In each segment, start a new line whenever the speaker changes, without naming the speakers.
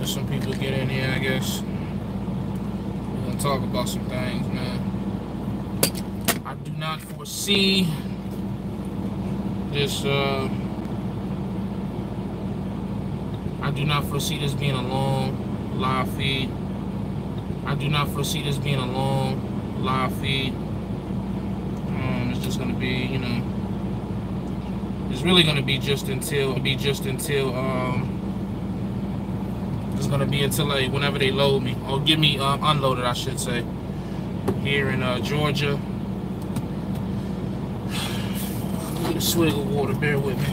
some people get in here, I guess. We're gonna talk about some things, man. I do not foresee this. I do not foresee this being a long live feed. It's just gonna be, you know, it's really gonna be just until it's gonna be until whenever they load me or get me unloaded, I should say, here in Georgia. Get a swig of water, bear with me.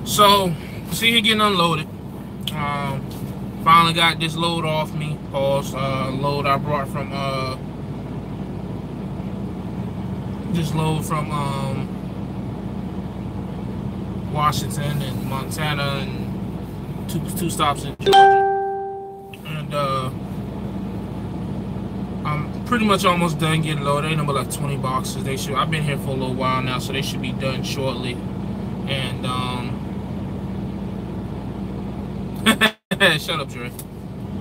So, see here getting unloaded. Finally got this load off me. Pause. Load I brought from this load from Washington and Montana and two stops in Georgia. And I'm pretty much almost done getting loaded. Ain't number like 20 boxes. I've been here for a little while now, so they should be done shortly. And shut up, Dre.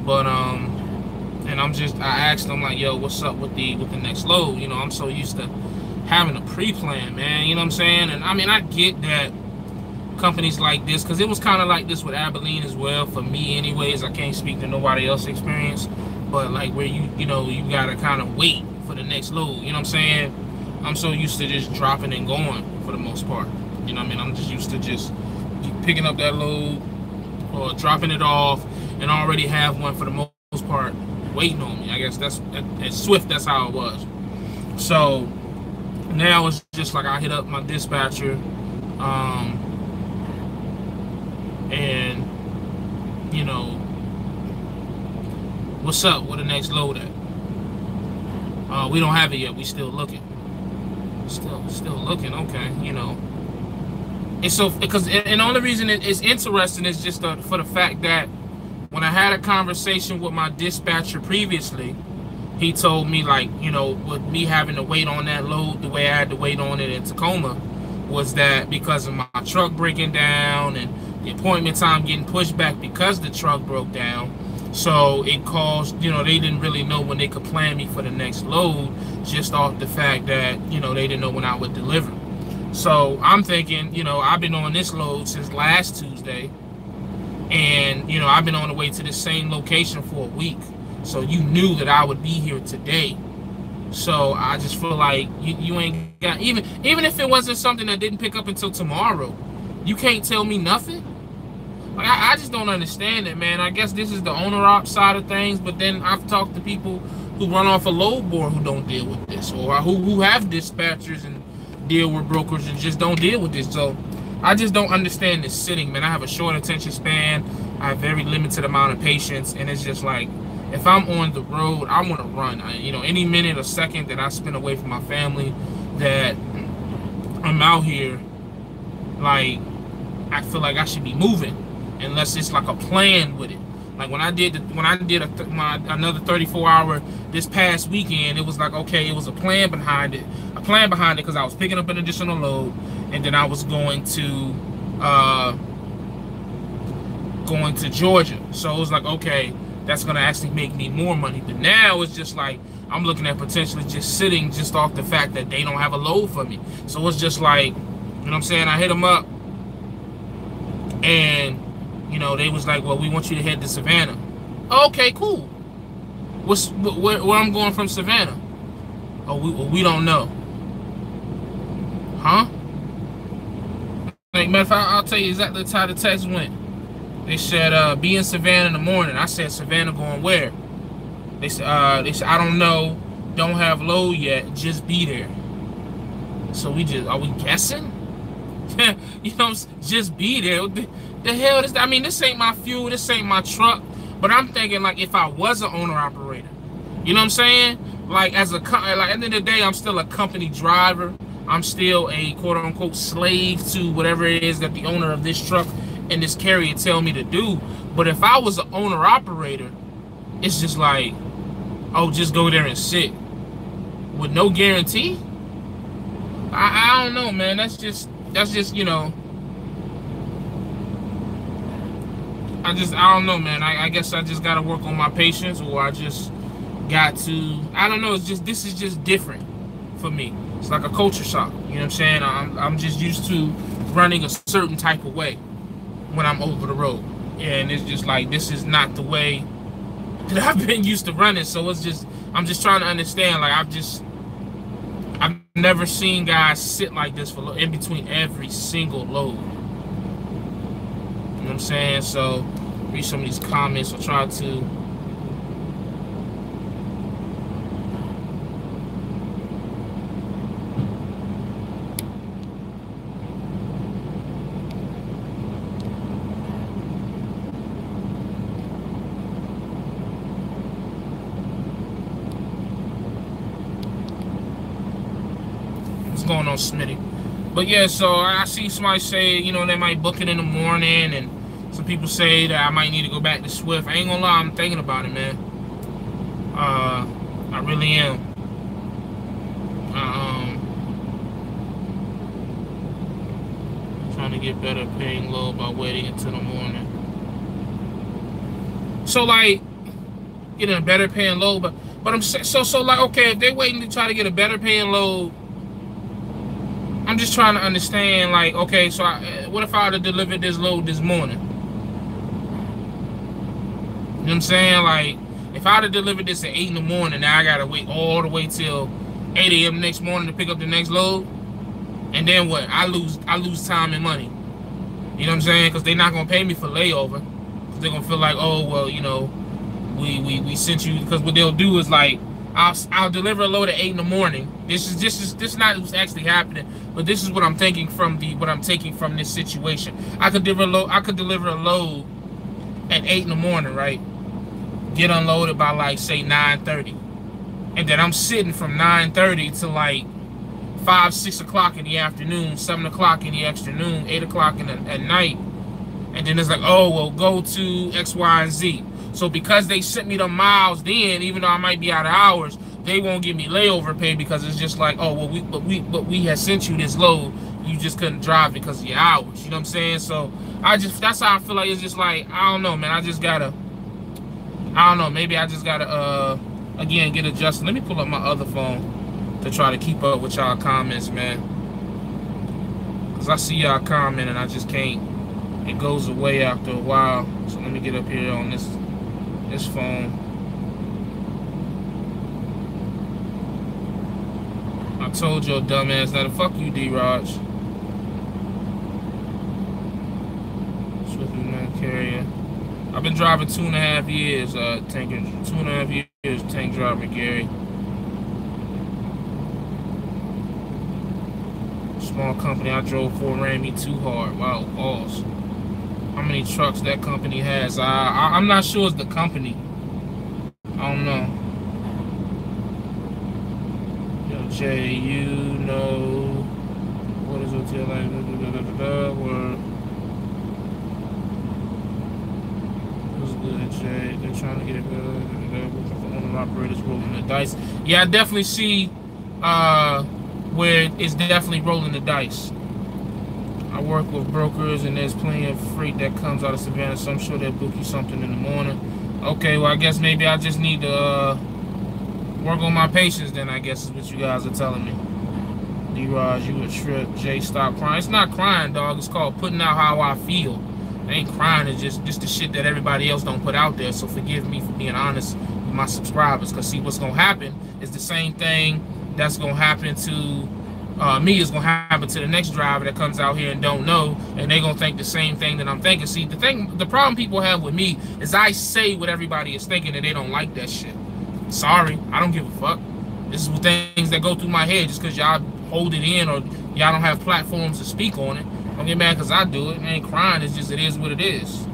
But and I asked them like, yo, what's up with the next load? You know, I'm so used to having a pre-plan, man. You know what I'm saying? And I mean, I get that companies like this, because it was kind of like this with Abilene as well, for me anyways. I can't speak to nobody else's experience, but like where you gotta kind of wait for the next load. You know what I'm saying? I'm so used to just dropping and going for the most part. You know what I mean? I'm just used to just picking up that load or dropping it off and already have one for the most part waiting on me. I guess that's at Swift, that's how it was. So now it's just like I hit up my dispatcher and you know, what's up with the next load at? We don't have it yet. We still looking. Still looking. Okay, you know. And so, because, and the only reason it's interesting is just for the fact that when I had a conversation with my dispatcher previously, he told me, like, you know, with me having to wait on that load the way I had to wait on it in Tacoma, was that because of my truck breaking down and the appointment time getting pushed back because the truck broke down. So it caused, you know, they didn't really know when they could plan me for the next load, just off the fact that, you know, they didn't know when I would deliver. So I'm thinking, you know, I've been on this load since last Tuesday, and, you know, I've been on the way to the same location for a week. So you knew that I would be here today. So I just feel like you ain't got, even if it wasn't something that didn't pick up until tomorrow, you can't tell me nothing. Like, I just don't understand it, man. I guess this is the owner-op side of things, but then I've talked to people who run off a load board who don't deal with this, or who have dispatchers and deal with brokers and just don't deal with this. So I just don't understand this sitting, man. I have a short attention span. I have very limited amount of patience, and it's just like, if I'm on the road, I want to run. You know, any minute or second that I spend away from my family, that I'm out here, like, I feel like I should be moving, unless it's like a plan with it. Like when I did another 34-hour this past weekend, it was like, okay, it was a plan behind it. A plan behind it because I was picking up an additional load, and then I was going to Georgia. So it was like, okay, that's gonna actually make me more money. But now it's just like I'm looking at potentially just sitting just off the fact that they don't have a load for me. So it's just like, you know what I'm saying? I hit them up, and you know, they was like, well, we want you to head to Savannah. Okay, cool. Where I'm going from Savannah? Oh, we don't know. Huh? Like, matter of fact, I'll tell you exactly how the text went. They said, be in Savannah in the morning. I said, Savannah going where? They said, I don't know. Don't have load yet. Just be there. So are we guessing? You know, just be there. The hell is that? I mean, this ain't my fuel, this ain't my truck. But I'm thinking, like, if I was an owner operator, you know what I'm saying? like at the end of the day, I'm still a company driver. I'm still a quote unquote slave to whatever it is that the owner of this truck and this carrier tell me to do. But if I was an owner operator, it's just like, oh, just go there and sit with no guarantee. I don't know, man. That's just you know. I don't know, man. I guess I just gotta work on my patience, or I just got to. I don't know. This is just different for me. It's like a culture shock. You know what I'm saying? I'm just used to running a certain type of way when I'm over the road, and it's just like this is not the way that I've been used to running. So it's just I'm just trying to understand. Like I've never seen guys sit like this for in between every single load. You know what I'm saying? So read some of these comments. I'll try to. What's going on, Smitty? But yeah, so I see somebody say, you know, they might book it in the morning, and some people say that I might need to go back to Swift. I ain't gonna lie, I'm thinking about it, man. I really am. Trying to get better paying low by waiting until the morning. So like, getting a better paying low, but I'm so like, okay, if they're waiting to try to get a better paying load, I'm just trying to understand, like, okay, so what if I would have delivered this load this morning? You know what I'm saying? Like, if I would have delivered this at 8 in the morning, now I got to wait all the way till 8 a.m. next morning to pick up the next load. And then what? I lose time and money. You know what I'm saying? Because they're not going to pay me for layover. Because they're going to feel like, oh, well, you know, we sent you. Because what they'll do is, like, I'll deliver a load at 8 in the morning. This is not what's actually happening, but this is what I'm thinking from what I'm taking from this situation. I could deliver a load at 8 in the morning, right? Get unloaded by like say 9:30, and then I'm sitting from 9:30 to like 5, 6 o'clock in the afternoon, 7 o'clock in the afternoon, 8 o'clock at night, and then it's like, oh well, go to X, Y, and Z. So because they sent me the miles then, even though I might be out of hours, they won't give me layover pay because it's just like, oh well, we had sent you this load, you just couldn't drive because of your hours. You know what I'm saying? So that's how I feel like. It's just like, I don't know, man. I don't know. Maybe I just gotta again get adjusted. Let me pull up my other phone to try to keep up with y'all comments, man. Cause I see y'all comment and I just can't. It goes away after a while. So let me get up here on this phone. I told your dumbass that. Fuck you, D-Raj. Swift man carrier. I've been driving 2.5 years, tanking 2.5 years tank driver, Gary. Small company I drove for ran me too hard. Wow, balls. How many trucks that company has? I'm not sure it's the company. I don't know. Yo, Jay, you know what is hotel like? What's good, Jay? They're trying to get it better. Operators rolling the dice. Yeah, I definitely see where it's definitely rolling the dice. I work with brokers, and there's plenty of freight that comes out of Savannah, so I'm sure they'll book you something in the morning. Okay, well, I guess maybe I just need to work on my patience then, I guess is what you guys are telling me. D-Raj, you a trip. Jay, stop crying. It's not crying, dog. It's called putting out how I feel. It ain't crying. It's just the shit that everybody else don't put out there, so forgive me for being honest with my subscribers, because see, what's going to happen is the same thing that's going to happen to me is gonna happen to the next driver that comes out here and don't know, and they're gonna think the same thing that I'm thinking. See, the problem people have with me is I say what everybody is thinking, and they don't like that shit. Sorry, I don't give a fuck. This is things that go through my head just because y'all hold it in or y'all don't have platforms to speak on it. Don't get mad because I do it. I ain't crying. It's just, it is what it is.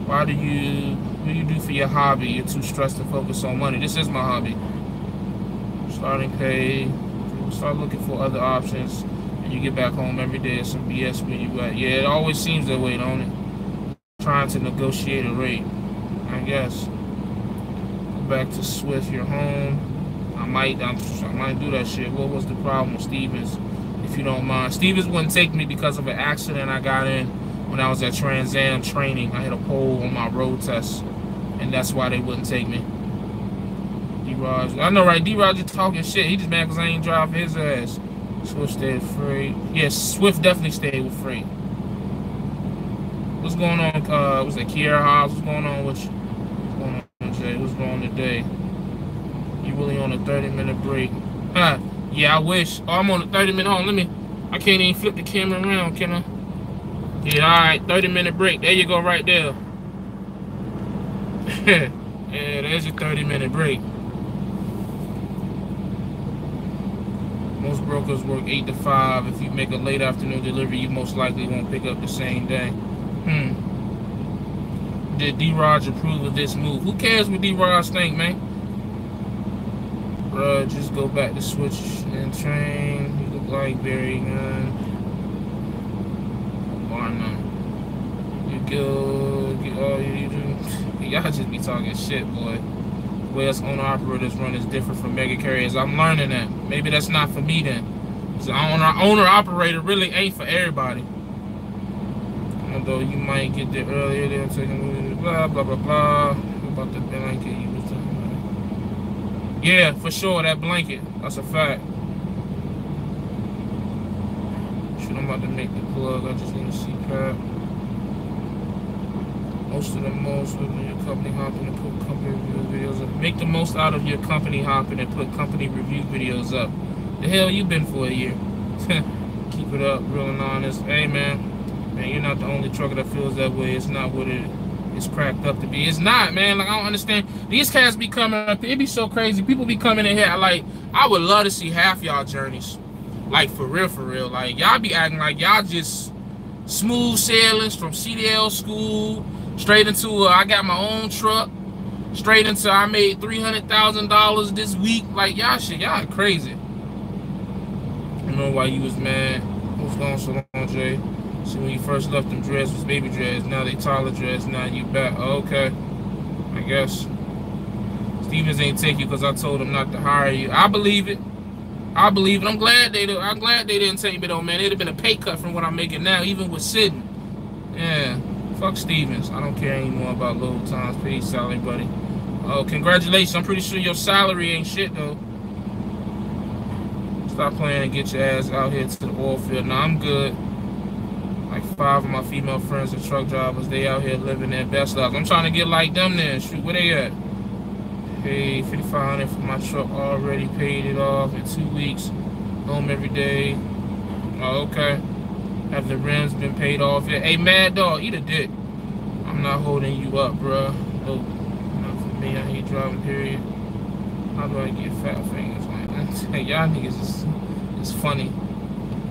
What do you do for your hobby? You're too stressed to focus on money. This is my hobby. Starting pay. Start looking for other options. And you get back home every day. Some BS where you at. Yeah, it always seems that way, don't it? Trying to negotiate a rate, I guess. Go back to Swift. You're home. I might do that shit. What was the problem with Stevens? If you don't mind. Stevens wouldn't take me because of an accident I got in when I was at Trans Am training. I hit a pole on my road test, and that's why they wouldn't take me. D-Raj, I know, right? D-Raj just talking shit. He just mad because I ain't drive his ass. Swift stayed with Freight. Yes, Swift definitely stayed with Freight. What's going on? What's that? Kiera Hobbs? What's going on with you? What's going on, Jay? What's going on today? You really on a 30-minute break? Huh? Yeah, I wish. Oh, I'm on a 30-minute. Hold on, I can't even flip the camera around, can I? Yeah, all right. 30-minute break. There you go, right there. Yeah, there's your 30-minute break. Most brokers work 8 to 5. If you make a late afternoon delivery, you most likely won't pick up the same day. Did D-Raj approve of this move? Who cares what D-Raj think, man? Bruh, just go back to switch and train. You look like Barry Gunn. Why not? You go get all you do. Y'all just be talking shit, boy. The way us owner-operators run is different from mega carriers. I'm learning that. Maybe that's not for me then. So owner-operator really ain't for everybody. Although you might get there earlier, they'll take a blah, blah, blah, blah. About the blanket you was talking about. Yeah, for sure, that blanket. That's a fact. Shit, I'm about to make the plug. I just need a CPAP. Most of your company hopping and put company review videos up. Make the most out of your company hopping and put company review videos up. The hell you been for a year? Keep it up, real and honest. Hey, man, you're not the only trucker that feels that way. It's not what it's cracked up to be. It's not, man. Like, I don't understand. These cats be coming up. It be so crazy. People be coming in here. Like, I would love to see half y'all journeys. Like, for real. Like, y'all be acting like y'all just smooth sailings from CDL school straight into I got my own truck, straight into I made $300,000 this week. Like, y'all crazy. I don't know why you was mad. What's going on so long, Jay? So when you first left them dreads was baby dreads, now they taller dreads, now you back. Oh, okay, I guess. Stevens ain't take you because I told him not to hire you. I believe it. I'm glad they didn't take me though, man. It'd have been a pay cut from what I'm making now, even with sitting. Yeah. Fuck Stevens. I don't care anymore about Little Times paid salary, buddy. Oh, congratulations. I'm pretty sure your salary ain't shit, though. Stop playing and get your ass out here to the oil field. Nah, I'm good. Like 5 of my female friends are truck drivers. They out here living their best lives. I'm trying to get like them then. Shoot, where they at? Paid $5,500 for my truck. Already paid it off in 2 weeks. Home every day. Oh, okay. Have the rims been paid off yet? Hey, Mad Dog, eat a dick. I'm not holding you up, bro. Nope. Not for me. I hate driving, period. How do I get fat fingers? Like, y'all niggas is funny.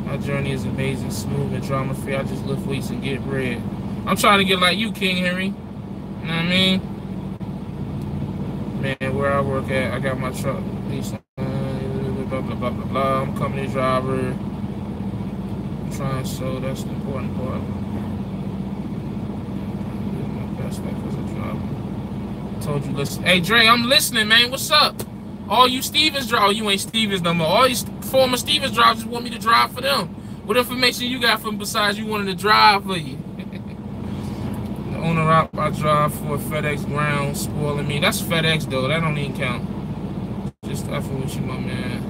My journey is amazing, smooth, and drama-free. I just lift weights and get bread. I'm trying to get like you, King Henry. You know what I mean? Man, where I work at, I got my truck. Blah, blah, blah, blah, blah. I'm a company driver. Trying, so that's the important part. My best life as a driver. Told you, listen. Hey, Dre, I'm listening, man. What's up? All you Stevens drivers, you ain't Stevens no more. All you former Stevens drivers just want me to drive for them. What information you got from besides you wanted to drive for you? The owner I drive for FedEx Ground spoiling me. That's FedEx though. That don't even count. Just effing with you, my man.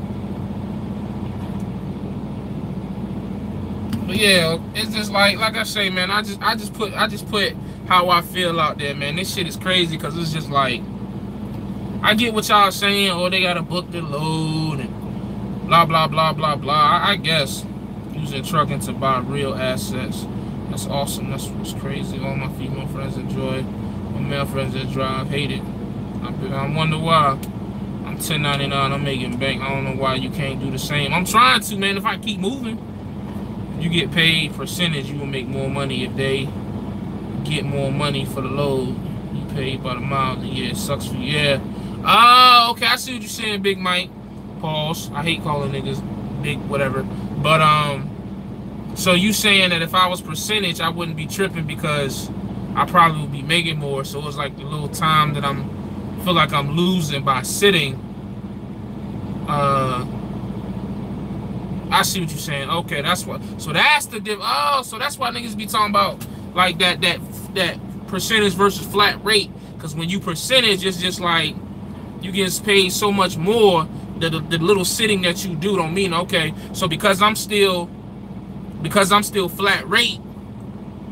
But yeah, it's just like I say, man. I just put how I feel out there, man. This shit is crazy because it's just like I get what y'all saying. Oh, they gotta book the load and blah blah blah blah blah. I guess using trucking to buy real assets. That's awesome. That's what's crazy. All my female friends enjoy. My male friends that drive hate it. I wonder why. I'm 1099. I'm making bank. I don't know why you can't do the same. I'm trying to, man. If I keep moving. You get paid percentage, you will make more money. If they get more money for the load, you paid by the mile. Yeah, it sucks for you. Yeah. Oh, okay. I see what you're saying, Big Mike. Pause. I hate calling niggas big, whatever. But so you saying that if I was percentage, I wouldn't be tripping because I probably would be making more. So it's like the little time that feel like I'm losing by sitting. I see what you're saying. Okay, that's what. So that's the diff. Oh, so that's why niggas be talking about like that percentage versus flat rate. Because when you percentage, it's just like you get paid so much more. The little sitting that you do don't mean okay. So because I'm still flat rate,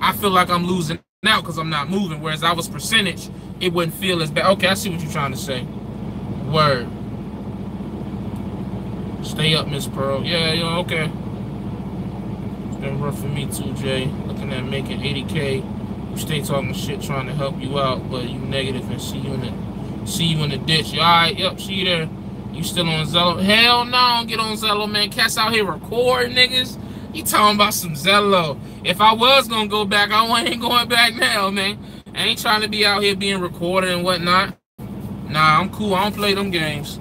I feel like I'm losing out because I'm not moving. Whereas I was percentage, it wouldn't feel as bad. Okay, I see what you're trying to say. Word. Stay up, Miss Pearl. Yeah, okay. It's been rough for me too, Jay. Looking at making 80K. You stay talking shit, trying to help you out, but you negative and see you in the ditch. You alright? Yep, see you there. You still on Zello? Hell no, I don't get on Zello, man. Cats out here recording niggas. You talking about some Zello. If I was gonna go back, I ain't going back now, man. I ain't trying to be out here being recorded and whatnot. Nah, I'm cool. I don't play them games.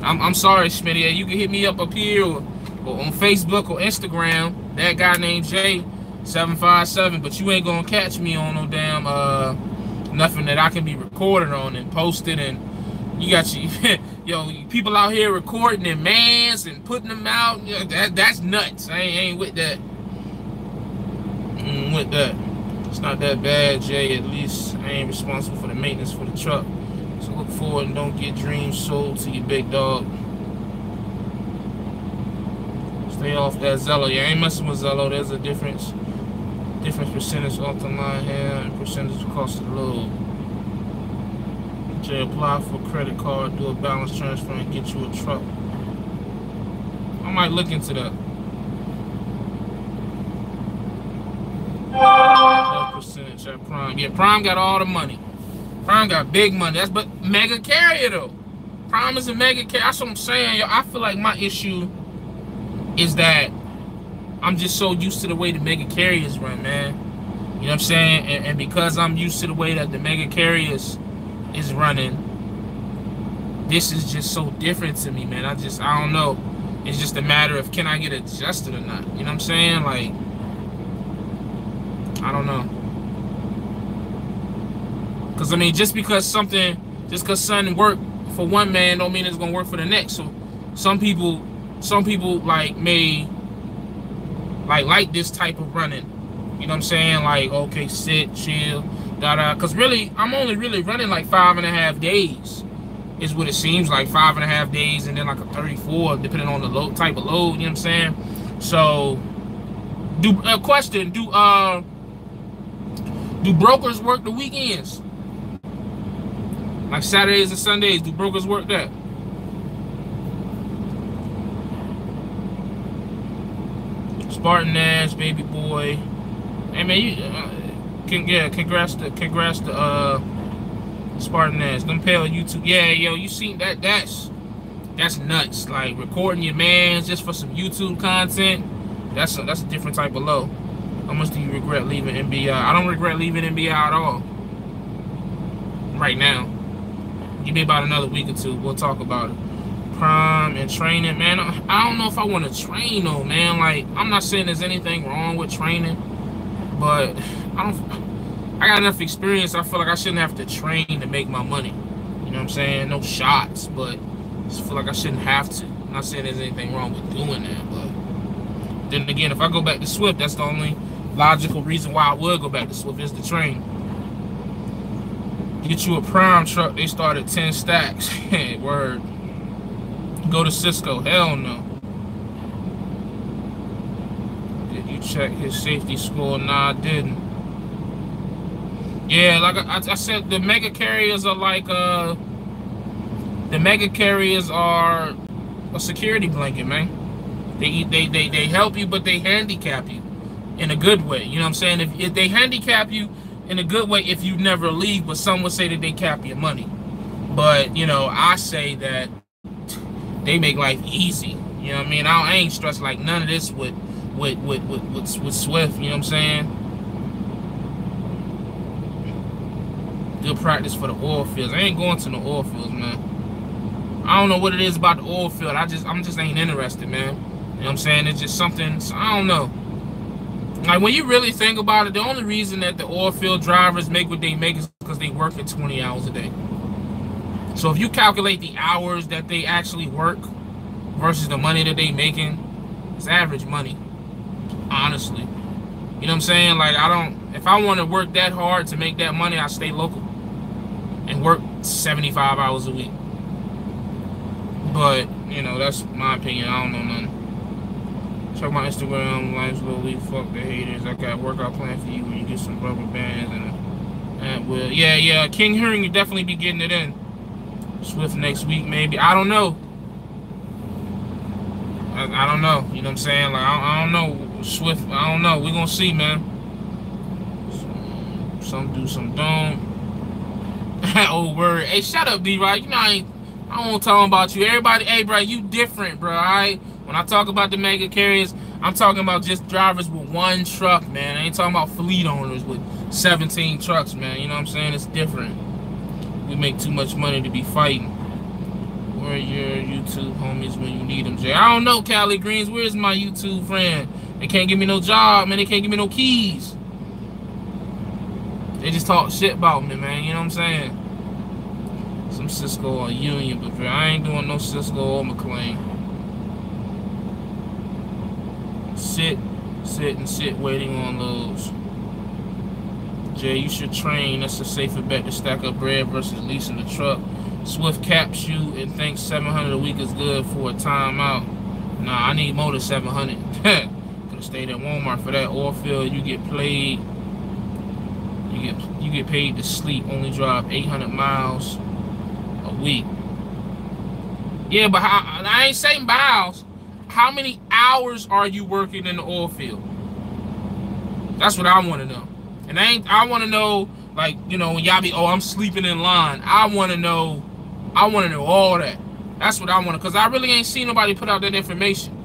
I'm sorry, Smitty. You can hit me up here or on Facebook or Instagram. That guy named Jay757. But you ain't gonna catch me on no damn nothing that I can be recorded on and posted. And you got people out here recording in mans and putting them out. That's nuts. I ain't with that. With that. It's not that bad, Jay. At least I ain't responsible for the maintenance for the truck. So look forward and don't get dreams sold to you, big dog. Stay off that Zello. Yeah, I ain't messing with Zello. There's a difference percentage off the line here and percentage cost of the load. Jay, apply for a credit card, do a balance transfer, and get you a truck. I might look into that. 12% at Prime. Yeah, Prime got all the money. Prime got big money. That's but mega carrier though. Prime is a mega carrier. That's what I'm saying. Yo, I feel like my issue is that I'm just so used to the way the mega carriers run, man. You know what I'm saying? And because I'm used to the way that the mega carriers is running, this is just so different to me, man. I don't know. It's just a matter of can I get adjusted or not. You know what I'm saying? Like, I don't know. Because, I mean, just because something work for one man don't mean it's going to work for the next. So some people like may like this type of running. You know what I'm saying? Like, okay, sit, chill, da-da. Because really, I'm only really running like 5.5 days is what it seems like. 5.5 days and then like a 34 depending on the load, type of load. You know what I'm saying? So, do brokers work the weekends? Like Saturdays and Sundays, do brokers work that? Spartan Nash, baby boy. Hey man, congrats to Spartan Nash. Them pale YouTube. Yeah, yo, you seen that? That's nuts. Like recording your mans just for some YouTube content. That's a different type of low. How much do you regret leaving NBI? I don't regret leaving NBI at all. Right now. Give me about another week or two. We'll talk about it. Prime and training, man. I don't know if I want to train though, man. Like, I'm not saying there's anything wrong with training, but I got enough experience. I feel like I shouldn't have to train to make my money. You know what I'm saying? No shots, but I just feel like I shouldn't have to. I'm not saying there's anything wrong with doing that, but then again, if I go back to Swift, that's the only logical reason why I would go back to Swift is to train. Get you a Prime truck, they start at 10 stacks. Word. Go to Cisco. Hell no. Did you check his safety score? Nah, I didn't. Yeah, like I said, the mega carriers are like a security blanket, man. They help you, but they handicap you in a good way. You know what I'm saying? If they handicap you in a good way, if you never leave, but some would say that they cap your money. But you know, I say that they make life easy. You know what I mean? I ain't stressed like none of this with Swift. You know what I'm saying? Good practice for the oil fields. I ain't going to no oil fields, man. I don't know what it is about the oil field. I'm just ain't interested, man. You know what I'm saying? It's just something, I don't know. Like, when you really think about it, the only reason that the oil field drivers make what they make is because they work at 20 hours a day. So if you calculate the hours that they actually work versus the money that they making, it's average money, honestly. You know what I'm saying? Like, if I want to work that hard to make that money, I stay local and work 75 hours a week. But, you know, that's my opinion. I don't know nothing. Check my Instagram, life's lowly, fuck the haters. I got a workout plan for you when you get some rubber bands and will. Yeah, King Henry will definitely be getting it in. Swift next week, maybe. I don't know. I don't know. You know what I'm saying? Like, I don't know. Swift, I don't know. We're gonna see, man. Some do, some don't. Old word. Hey, shut up, D-Rod. You know I won't talk about you. Everybody, hey, bro, you different, bro, all right? When I talk about the mega carriers, I'm talking about just drivers with one truck, man. I ain't talking about fleet owners with 17 trucks, man. You know what I'm saying? It's different. We make too much money to be fighting. Where are your YouTube homies when you need them, Jay? I don't know, Cali Greens. Where's my YouTube friend? They can't give me no job, man. They can't give me no keys. They just talk shit about me, man. You know what I'm saying? Some Cisco or Union, but I ain't doing no Cisco or McLean. Sit, waiting on those. Jay, you should train. That's a safer bet to stack up bread versus leasing the truck. Swift caps you and thinks $700 a week is good for a timeout. Nah, I need more than $700. Could have stayed at Walmart for that oil field. You get paid. You get paid to sleep. Only drive 800 miles a week. Yeah, but I ain't saying miles. How many hours are you working in the oil field? That's what I want to know. And I want to know, like, you know, when y'all be, oh, I'm sleeping in line. I want to know all that. That's what I want to, because I really ain't seen nobody put out that information.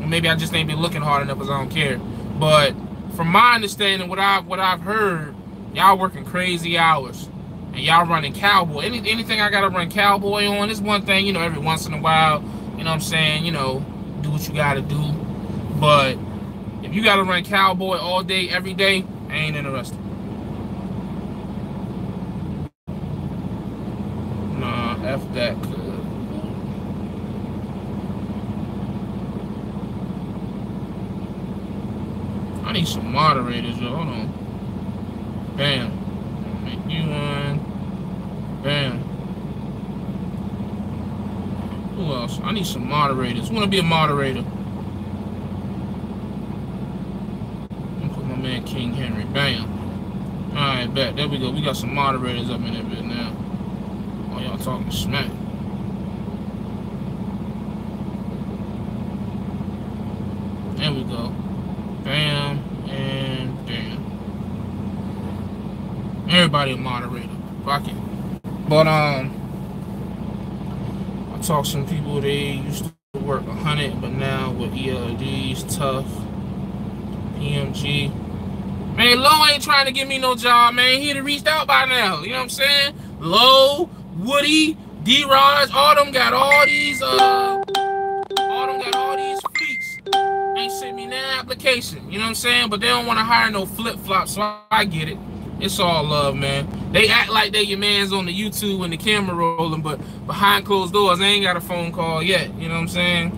Or maybe I just ain't been looking hard enough because I don't care. But from my understanding, what I've heard, y'all working crazy hours. And y'all running cowboy. Anything I got to run cowboy on is one thing, you know, every once in a while, you know what I'm saying, you know, do what you got to do. But if you got to run cowboy all day, every day, I ain't interested. Nah, F that. I need some moderators, yo. Hold on. Bam. Make you one. Bam. Who else? I need some moderators. Who wanna be a moderator? Put my man King Henry. Bam. Alright, bet. There we go. We got some moderators up in there bit now. Oh, y'all talking smack. There we go. Bam and bam. Everybody a moderator. Fuck it. But I talked to some people, they used to work 100, but now with ELDs, tough, PMG. Man, Low ain't trying to give me no job, man. He'd have reached out by now. You know what I'm saying? Low, Woody, D-Rods, all them got all these fleets. Ain't sent me no application. You know what I'm saying? But they don't want to hire no flip-flops, so I get it. It's all love, man. They act like they your mans on the YouTube when the camera rolling, but behind closed doors, they ain't got a phone call yet. You know what I'm saying?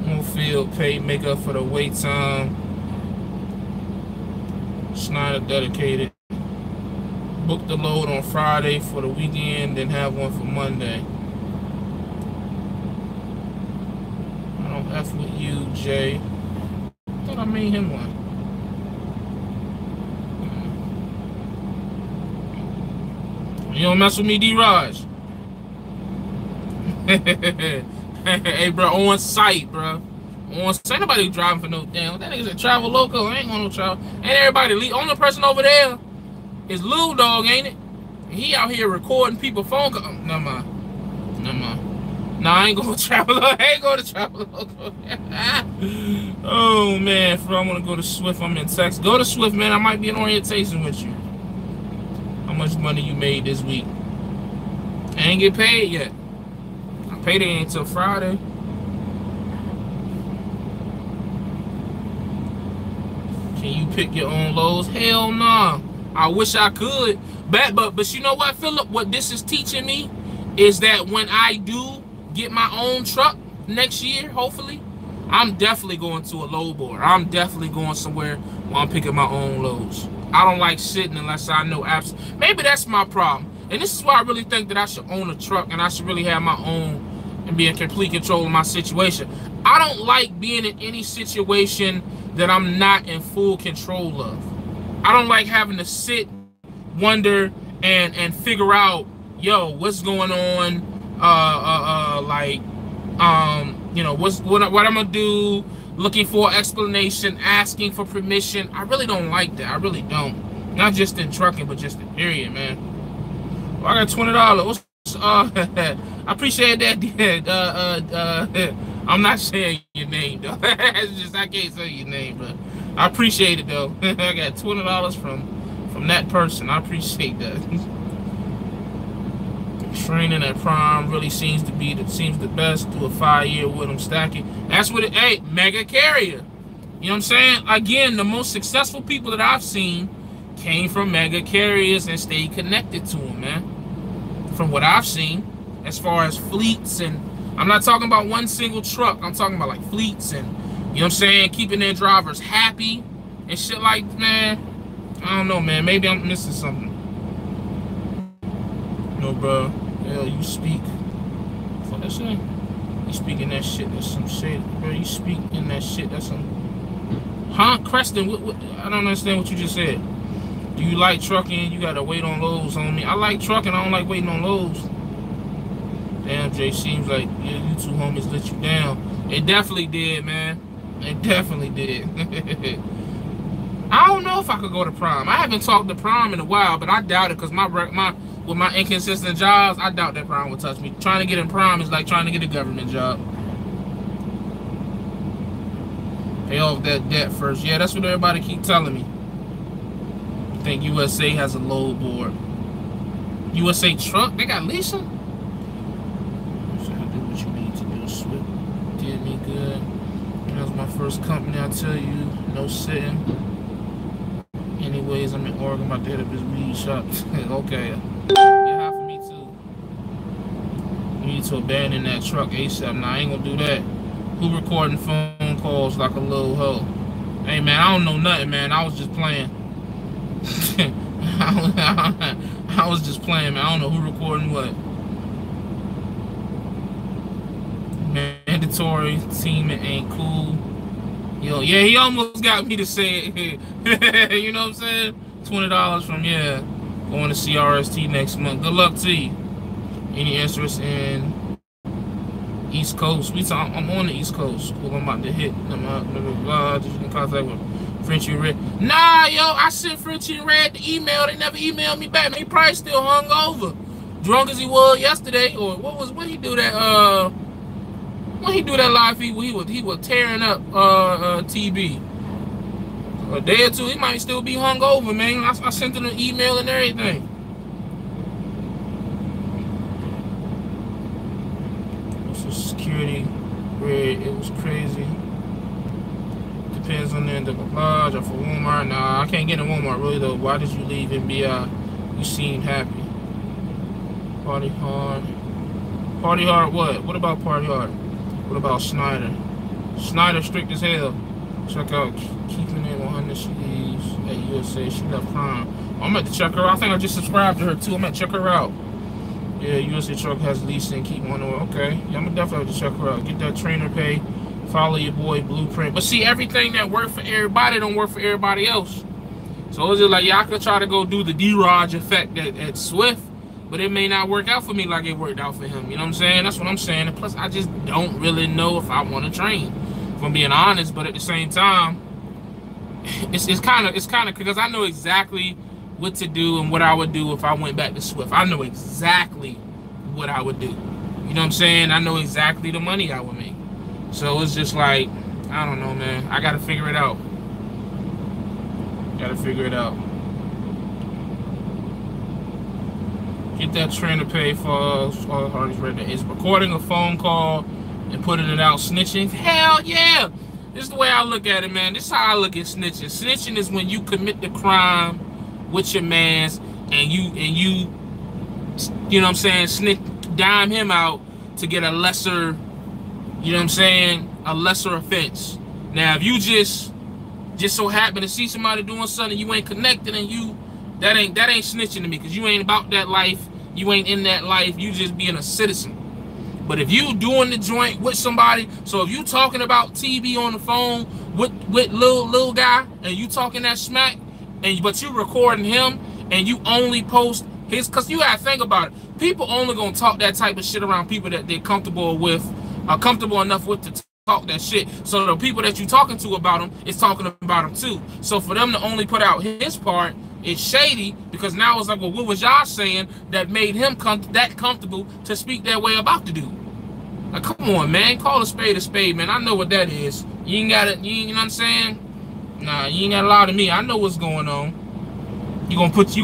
On field pay, make up for the wait time. Snyder dedicated. Book the load on Friday for the weekend, then have one for Monday. I don't F with you, Jay. I thought I made him one. You don't mess with me, D-Raj. Hey, bro, on site, bro. On site. Nobody driving for no damn. That nigga's a travel local. I ain't going no travel. Ain't everybody. Only person over there is Lil Dog, ain't it? He out here recording people phone calls. Never mind. Nah, I ain't going to travel. I ain't going to travel local. Oh, man. If I want to go to Swift, I'm in Texas. Go to Swift, man. I might be in orientation with you. How much money you made this week? I ain't get paid yet. I paid it until Friday. Can you pick your own loads? Hell nah. I wish I could. But you know what, Philip? What this is teaching me is that when I do get my own truck next year, hopefully, I'm definitely going to a load board. I'm definitely going somewhere where I'm picking my own loads. I don't like sitting unless I know absolutely. Maybe that's my problem. And this is why I really think that I should own a truck and I should really have my own and be in complete control of my situation. I don't like being in any situation that I'm not in full control of. I don't like having to sit, wonder, and figure out, yo, what's going on, you know, what I'm gonna do, looking for an explanation, asking for permission. I really don't like that. I really don't. Not just in trucking, but just in period, man. Well, I got $20. I appreciate that. I'm not saying your name though. It's just I can't say your name, but I appreciate it though. I got $20 from that person. I appreciate that. Training at Prime really seems the best. Do a 5-year with them stacking. That's what it. Hey, mega carrier. You know what I'm saying? Again, the most successful people that I've seen came from mega carriers and stayed connected to them, man. From what I've seen, as far as fleets, and I'm not talking about one single truck. I'm talking about like fleets and, you know what I'm saying, keeping their drivers happy and shit like, man. I don't know, man. Maybe I'm missing something. No, bro. Hell, you speak. What that shit? You speaking that shit? That's some shit, bro. You speaking that shit? That's some. Huh, Creston? What? I don't understand what you just said. Do you like trucking? You gotta wait on loads on me. I like trucking. I don't like waiting on loads. Damn, Jay, seems like you two homies let you down. It definitely did, man. It definitely did. I don't know if I could go to Prime. I haven't talked to Prime in a while, but I doubt it because with my inconsistent jobs, I doubt that Prime will touch me. Trying to get in Prime is like trying to get a government job. Pay off that debt first. Yeah, that's what everybody keep telling me. I think USA has a load board. USA Truck, they got leasing? So do what you need to do. Swift did me good. That was my first company, I tell you. No sitting. Anyways, I'm in Oregon, about to hit up his weed shop. Okay. Get high for me too. You need to abandon that truck ASAP. Nah, I ain't gonna do that. Who recording phone calls like a little hoe? Hey man, I don't know nothing, man. I was just playing. I was just playing, man. I don't know who recording what. Mandatory teaming ain't cool. Yo, yeah, he almost got me to say it. You know what I'm saying? $20 from, yeah, going to CRST next month. Good luck to you. Any interest in East Coast? I'm on the East Coast. Cool, I'm about to hit them up. Blah, just in contact with Frenchie and Red. Nah, yo, I sent Frenchie and Red the email. They never emailed me back. Man, he probably still hung over. Drunk as he was yesterday. Or what he do that, when he do that live feed, he was tearing up TB. A day or two, he might still be hung over, man. I sent him an email and everything. Social Security, it was crazy. Depends on the end of the lodge or for Walmart. Nah, I can't get in Walmart really though. Why did you leave NBI? You seemed happy. Party hard. Party hard what? What about party hard? What about Schneider? Schneider strict as hell. Check out Keeping It 100. She leaves at USA. She left Prime. I'm about to check her out. I think I just subscribed to her too. I'm gonna check her out. Yeah, USA Truck has leasing. Keep one on. Okay. Yeah, I'm gonna definitely have to check her out. Get that trainer pay. Follow your boy Blueprint. But see, everything that worked for everybody don't work for everybody else. So it's just like, yeah, I could try to go do the D-Raj effect at Swift, but it may not work out for me like it worked out for him. You know what I'm saying? That's what I'm saying. And plus, I just don't really know if I want to train, if I'm being honest. But at the same time, it's kind of because I know exactly what to do and what I would do if I went back to Swift. I know exactly what I would do. You know what I'm saying? I know exactly the money I would make. So it's just like, I don't know, man. I got to figure it out. Got to figure it out. Get that trainer paid for. Is recording a phone call and putting it out snitching? Hell yeah! This is the way I look at it, man. This is how I look at snitching. Snitching is when you commit the crime with your mans and you know what I'm saying, dime him out to get a lesser, you know what I'm saying, a lesser offense. Now, if you just so happen to see somebody doing something you ain't connected and that ain't snitching to me, because you ain't about that life, you ain't in that life, you just being a citizen. But if you doing the joint with somebody, so if you talking about TV on the phone with little guy and you talking that smack, but you recording him and you only post his, because you gotta think about it, people only gonna talk that type of shit around people that they're comfortable with, are comfortable enough with to talk that shit. So the people that you talking to about him is talking about him too. So for them to only put out his part, it's shady, because now it's like, well, what was y'all saying that made him that comfortable to speak that way about the dude? Like, come on, man, call a spade, man. I know what that is. You ain't got it. You know what I'm saying? Nah, you ain't got to lie to me. I know what's going on. You gonna put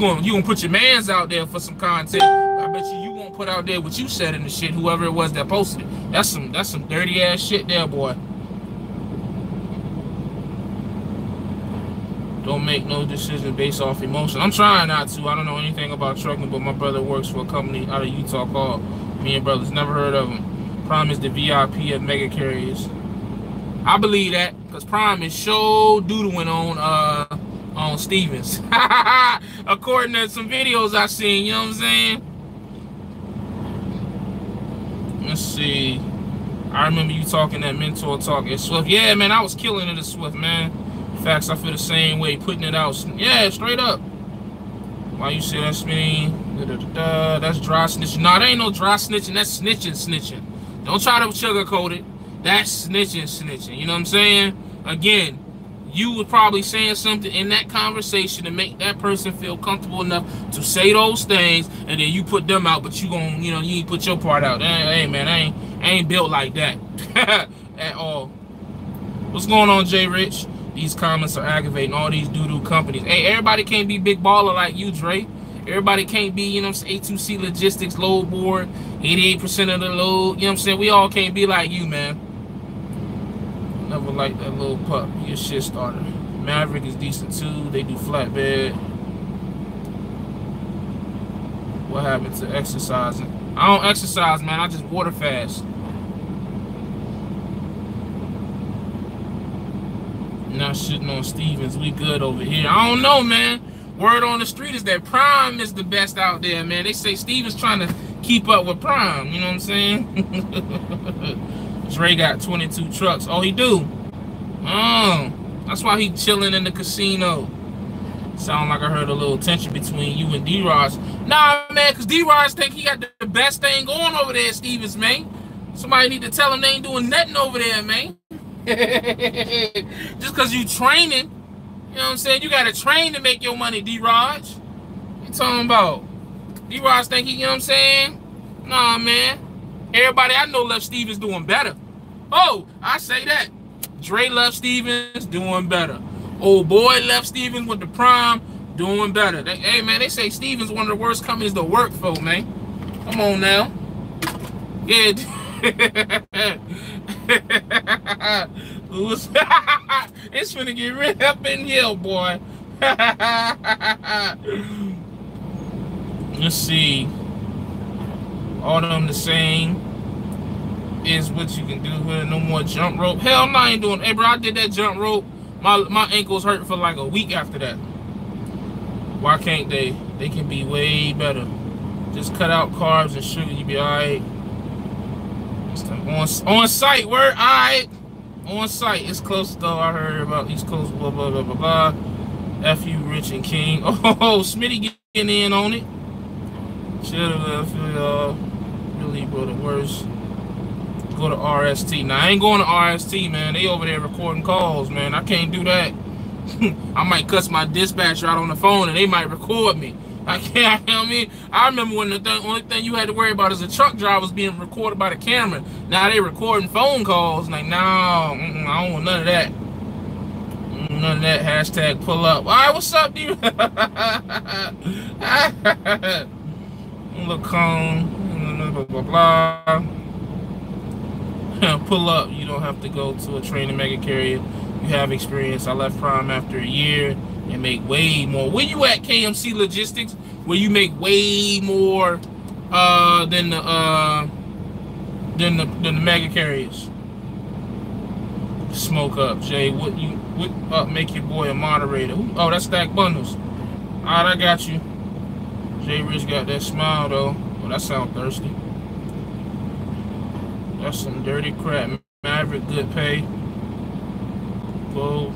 your mans out there for some content. I bet you won't put out there what you said in the shit. Whoever it was that posted it. That's some dirty ass shit there, boy. Don't make no decision based off emotion. I'm trying not to. I don't know anything about trucking, but my brother works for a company out of Utah called Me and Brothers. Never heard of him. Prime is the VIP of mega carriers. I believe that, because Prime is so doodling on Stevens. According to some videos I seen, you know what I'm saying? Let's see. I remember you talking that mentor talk at Swift. Yeah, man, I was killing it at Swift, man. Facts, I feel the same way, putting it out. Yeah, straight up. Why you say that's me? That's dry snitching. No, that ain't no dry snitching. That's snitching. Don't try to sugarcoat it. That's snitching. You know what I'm saying? Again, you were probably saying something in that conversation to make that person feel comfortable enough to say those things, and then you put them out, but you gon', you ain't put your part out. Hey, man, I ain't built like that at all. What's going on, Jay Rich? These comments are aggravating all these doo-doo companies. Hey, everybody can't be big baller like you, Dre. Everybody can't be, you know what I'm saying, A2C logistics, load board, 88% of the load. You know what I'm saying? We all can't be like you, man. Never liked that little pup. Your shit starter. Maverick is decent too. They do flatbed. What happened to exercising? I don't exercise, man. I just water fast. Not shitting on Stevens. We good over here. I don't know, man. Word on the street is that Prime is the best out there, man. They say Stevens trying to keep up with Prime. You know what I'm saying? Dre got 22 trucks. Oh, he do? Oh, that's why he chilling in the casino. Sound like I heard a little tension between you and D-Ross. Nah, man, because D-Ross think he got the best thing going over there at Stevens, man. Somebody need to tell him they ain't doing nothing over there, man. Just because you training, you know what I'm saying? You got to train to make your money, D-Raj. You talking about? D-Raj think he, you know what I'm saying? Nah, man. Everybody I know left Stevens doing better. Oh, I say that. Dre left Stevens doing better. Old boy left Stevens with the Prime doing better. Hey, man, they say Stevens one of the worst companies to work for, man. Come on now. Yeah. It's finna get rid up in here, boy. Let's see. All of them the same is what you can do here. No more jump rope. Hell no, I ain't doing. Hey, bro, I did that jump rope. My ankles hurt for like a week after that. Why can't they? They can be way better. Just cut out carbs and sugar. You be all right. On site, word, all right. On site, it's close though. I heard about East Coast, blah blah blah blah blah. F you, Rich and King. Oh, Smitty getting in on it. Should've feel y'all really, bro, the worst. Go to RST. Now I ain't going to RST, man. They over there recording calls, man. I can't do that. I might cuss my dispatcher out on the phone and they might record me. I can't, you know what I mean? I remember when the only thing you had to worry about is a truck driver was being recorded by the camera. Now they recording phone calls. Like, no, I don't want none of that. None of that. Hashtag pull up. All right, what's up, dude? Look calm, blah, blah, blah. Pull up. You don't have to go to a training mega carrier. You have experience. I left Prime after a year and make way more. Where you at, KMC Logistics? Where you make way more than the mega carriers. Smoke up, Jay. What up? Make your boy a moderator. Oh, that's Stack Bundles. All right, I got you. Jay Rich got that smile though. Oh, that sound thirsty. That's some dirty crap. Maverick, good pay. Go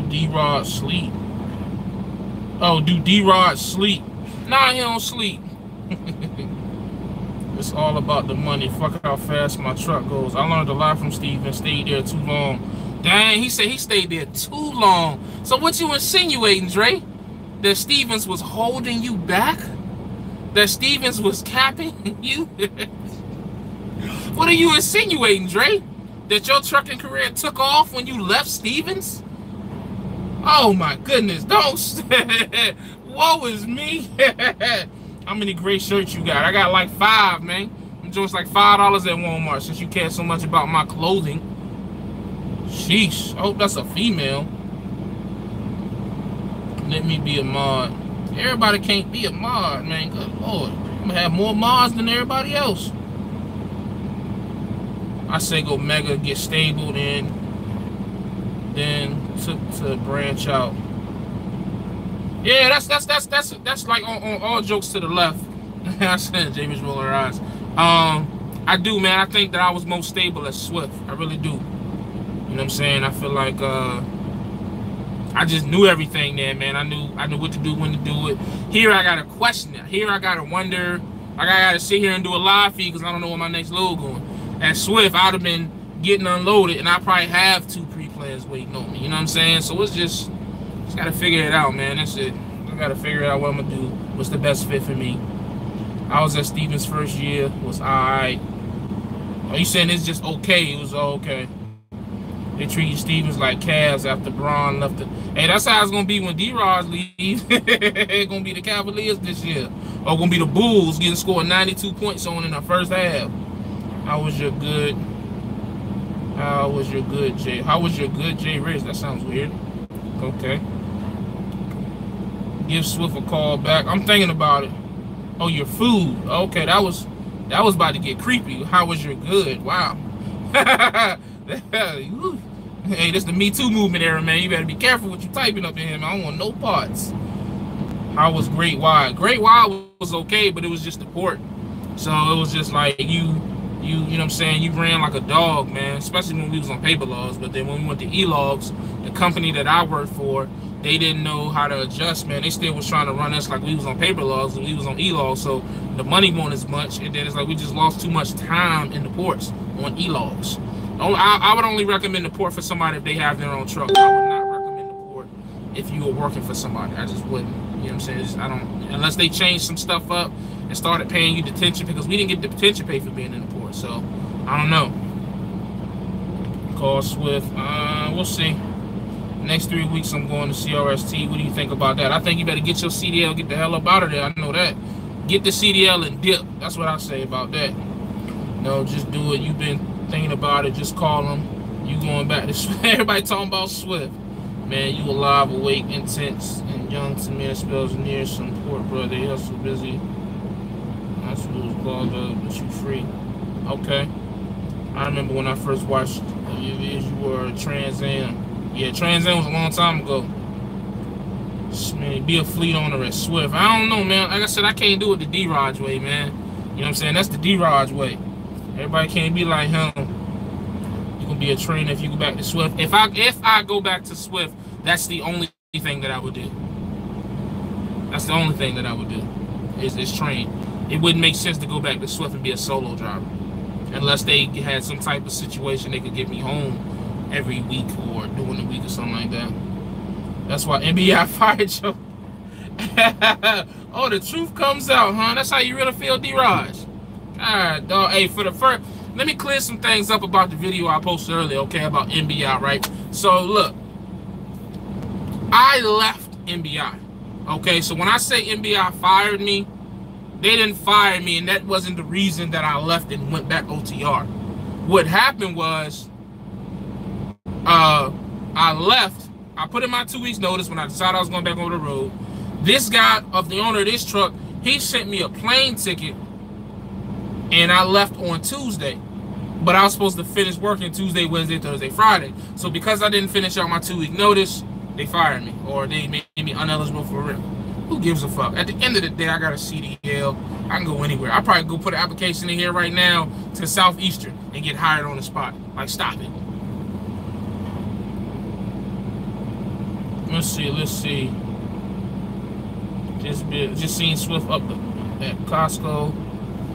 D-Rod sleep. Oh, do D-Rod sleep? Nah, he don't sleep. It's all about the money. Fuck how fast my truck goes. I learned a lot from Steven. Stayed there too long. Dang, he said he stayed there too long. So what you insinuating, Dre? That Stevens was holding you back? That Stevens was capping you? What are you insinuating, Dre? That your trucking career took off when you left Stevens? Oh my goodness, don't. Woe is me. How many gray shirts you got? I got like 5, man. I'm just like $5 at Walmart since you care so much about my clothing. Sheesh. I hope that's a female. Let me be a mod. Everybody can't be a mod, man. Good Lord. I'm gonna have more mods than everybody else. I say go mega, get stable, then to branch out. Yeah, that's like on all jokes to the left. I said James rolling her eyes. I do, man. I think that I was most stable at Swift. I really do. You know what I'm saying? I feel like I just knew everything there, man. I knew what to do, when to do it. Here I gotta question it. Here I gotta wonder. I gotta sit here and do a live feed because I don't know where my next load going. At Swift, I'd have been getting unloaded, and I probably have 2 pre-plans waiting on me. You know what I'm saying? So it's just gotta figure it out, man. That's it. I gotta figure out what I'm gonna do. What's the best fit for me? I was at Stevens' first year. Was alright. Are you saying it's just okay? It was all okay. They treated Stevens like Cavs after Braun left. Hey, that's how it's gonna be when D-Rods leave. It's gonna be the Cavaliers this year, or gonna be the Bulls getting scored 92 points on in the first half. How was your good Jay? How was your good Jay Rich? That sounds weird. Okay. Give Swift a call back. I'm thinking about it. Oh, your food. Okay, that was about to get creepy. How was your good? Wow. Hey, this the Me Too movement era, man. You better be careful what you typing up in here, man. I don't want no parts. How was Great Wide? Great Wide was okay, but it was just the port. So it was just like you know what I'm saying? You ran like a dog, man, especially when we was on paper logs. But then when we went to e-logs, the company that I worked for, they didn't know how to adjust, man. They still was trying to run us like we was on paper logs and we was on e-logs. So the money wasn't as much. And then it's like we just lost too much time in the ports on e-logs. I would only recommend the port for somebody if they have their own truck. I would not recommend the port if you were working for somebody. I just wouldn't. You know what I'm saying? I don't, unless they changed some stuff up and started paying you detention, because we didn't get the detention pay for being in the port. So I don't know. Call Swift. We'll see. Next 3 weeks I'm going to CRST. What do you think about that? I think you better get your CDL, get the hell up out of there. I know that. Get the CDL and dip. That's what I say about that. No, just do it. You've been thinking about it, just call them. You going back to Swift. Everybody talking about Swift. Man, you alive, awake, intense, and young to me. Spells near some port, brother. You're so busy. That's what was called, but you free. Okay. I remember when I first watched you were Trans Am. Yeah, Trans Am was a long time ago. Man, be a fleet owner at Swift. I don't know, man. Like I said, I can't do it the D-Raj way, man. You know what I'm saying? That's the D-Raj way. Everybody can't be like him. You can be a trainer if you go back to Swift. If I go back to Swift, that's the only thing that I would do. That's the only thing that I would do is train. It wouldn't make sense to go back to Swift and be a solo driver unless they had some type of situation they could get me home every week or during the week or something like that. That's why NBI fired you. Oh, the truth comes out, huh? That's how you really feel, D-Raj. Alright, dog. Hey, for the first, let me clear some things up about the video I posted earlier, okay, about NBI, right? So, look, I left NBI, okay? So, when I say NBI fired me, They didn't fire me, and that wasn't the reason that I left and went back OTR. What happened was, I left. I put in my 2 weeks notice when I decided I was going back on the road. This guy, of the owner of this truck, he sent me a plane ticket, and I left on Tuesday. But I was supposed to finish working Tuesday, Wednesday, Thursday, Friday. So because I didn't finish out my 2 week notice, they fired me, or they made me ineligible for rent. Who gives a fuck? At the end of the day, I got a CDL. I can go anywhere. I probably go put an application in here right now to Southeastern and get hired on the spot. Like, stop it. Let's see. Just seen Swift up at Costco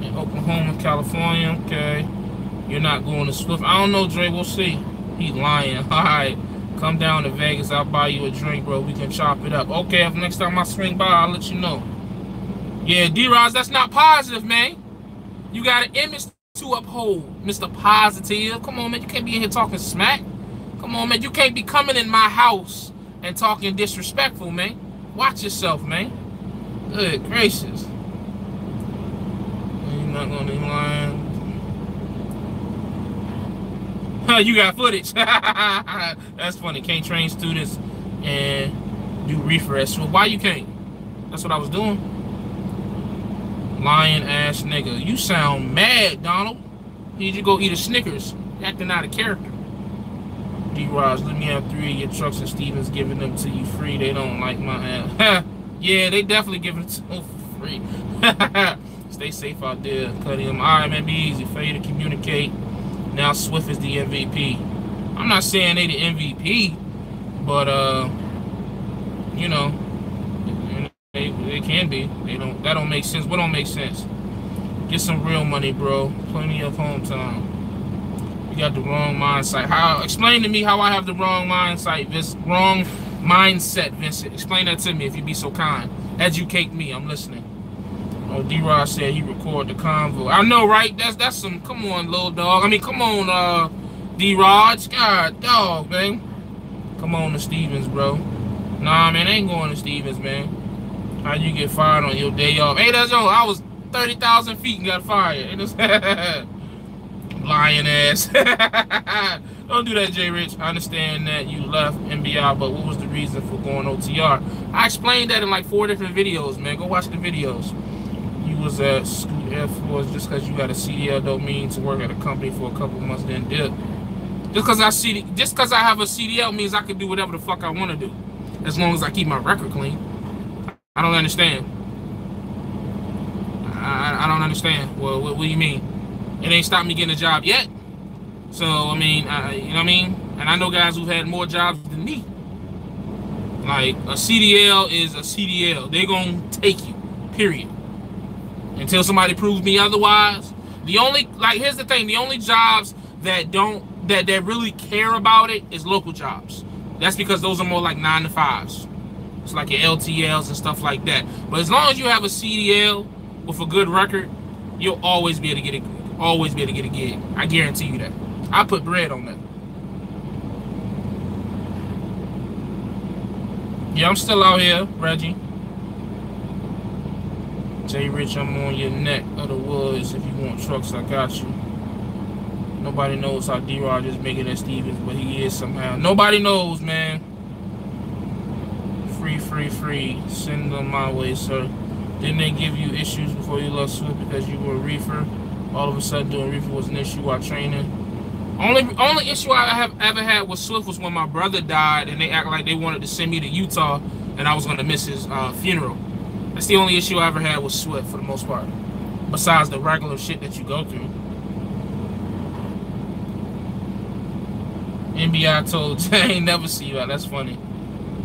in Oklahoma, California. Okay. You're not going to Swift. I don't know, Dre. We'll see. He's lying. All right. Come down to Vegas. I'll buy you a drink, bro. We can chop it up. Okay, if next time I swing by, I'll let you know. Yeah, D-Roz, that's not positive, man. You got an image to uphold, Mr. Positive. Come on, man. You can't be in here talking smack. Come on, man. You can't be coming in my house and talking disrespectful, man. Watch yourself, man. Good gracious. You're not going to be lying. You got footage. That's funny. Can't train students and do reefer at Swift. Why you can't? That's what I was doing. Lying ass nigga. You sound mad, Donald. Need you to go eat a Snickers. You're acting out of character. D-Roz, let me have 3 of your trucks and Stevens giving them to you free. They don't like my ass. Yeah, they definitely giving it to them for free. Stay safe out there. Cutting them. All right, man. Be easy. Failure to communicate. Now Swift is the MVP. I'm not saying they the MVP, but you know, they can be. They don't. That don't make sense. What don't make sense? Get some real money, bro. Plenty of home time. You got the wrong mindset. How? Explain to me how I have the wrong mindset. This wrong mindset, Vincent. Explain that to me if you be so kind. Educate me. I'm listening. Oh, D-Rod said he recorded the convo. I know, right? That's some. Come on, little dog. I mean, come on, D-Rod. God, dog, man. Come on to Stevens, bro. Nah, man, I ain't going to Stevens, man. How you get fired on your day off? Hey, that's all. I was 30,000 feet and got fired. Lying ass. Don't do that, J. Rich. I understand that you left NBI, but what was the reason for going OTR? I explained that in like 4 different videos, man. Go watch the videos. You was at Scoot Air Force just because you got a CDL don't mean to work at a company for a couple months then dip. Just because I have a CDL means I can do whatever the fuck I want to do, as long as I keep my record clean. I don't understand. I don't understand. Well, what do you mean? It ain't stopped me getting a job yet. So I mean, you know what I mean? And I know guys who've had more jobs than me. Like, a CDL is a CDL. They're gonna take you. Period. Until somebody proves me otherwise. The only, like, here's the thing, the only jobs that really care about it is local jobs. That's because those are more like 9 to 5s. It's like your LTLs and stuff like that. But as long as you have a CDL with a good record, you'll always be able to get a gig. I guarantee you that. I put bread on that. Yeah, I'm still out here, Reggie. J. Rich, I'm on your neck of the woods. If you want trucks, I got you. Nobody knows how D-Rod is making at Stevens, but he is somehow. Nobody knows, man. Free. Send them my way, sir. Didn't they give you issues before you left Swift because you were a reefer? All of a sudden doing reefer was an issue while training. Only issue I have ever had with Swift was when my brother died and they act like they wanted to send me to Utah and I was going to miss his funeral. That's the only issue I ever had with Swift for the most part. Besides the regular shit that you go through. NBI told I ain't never see you out. That's funny.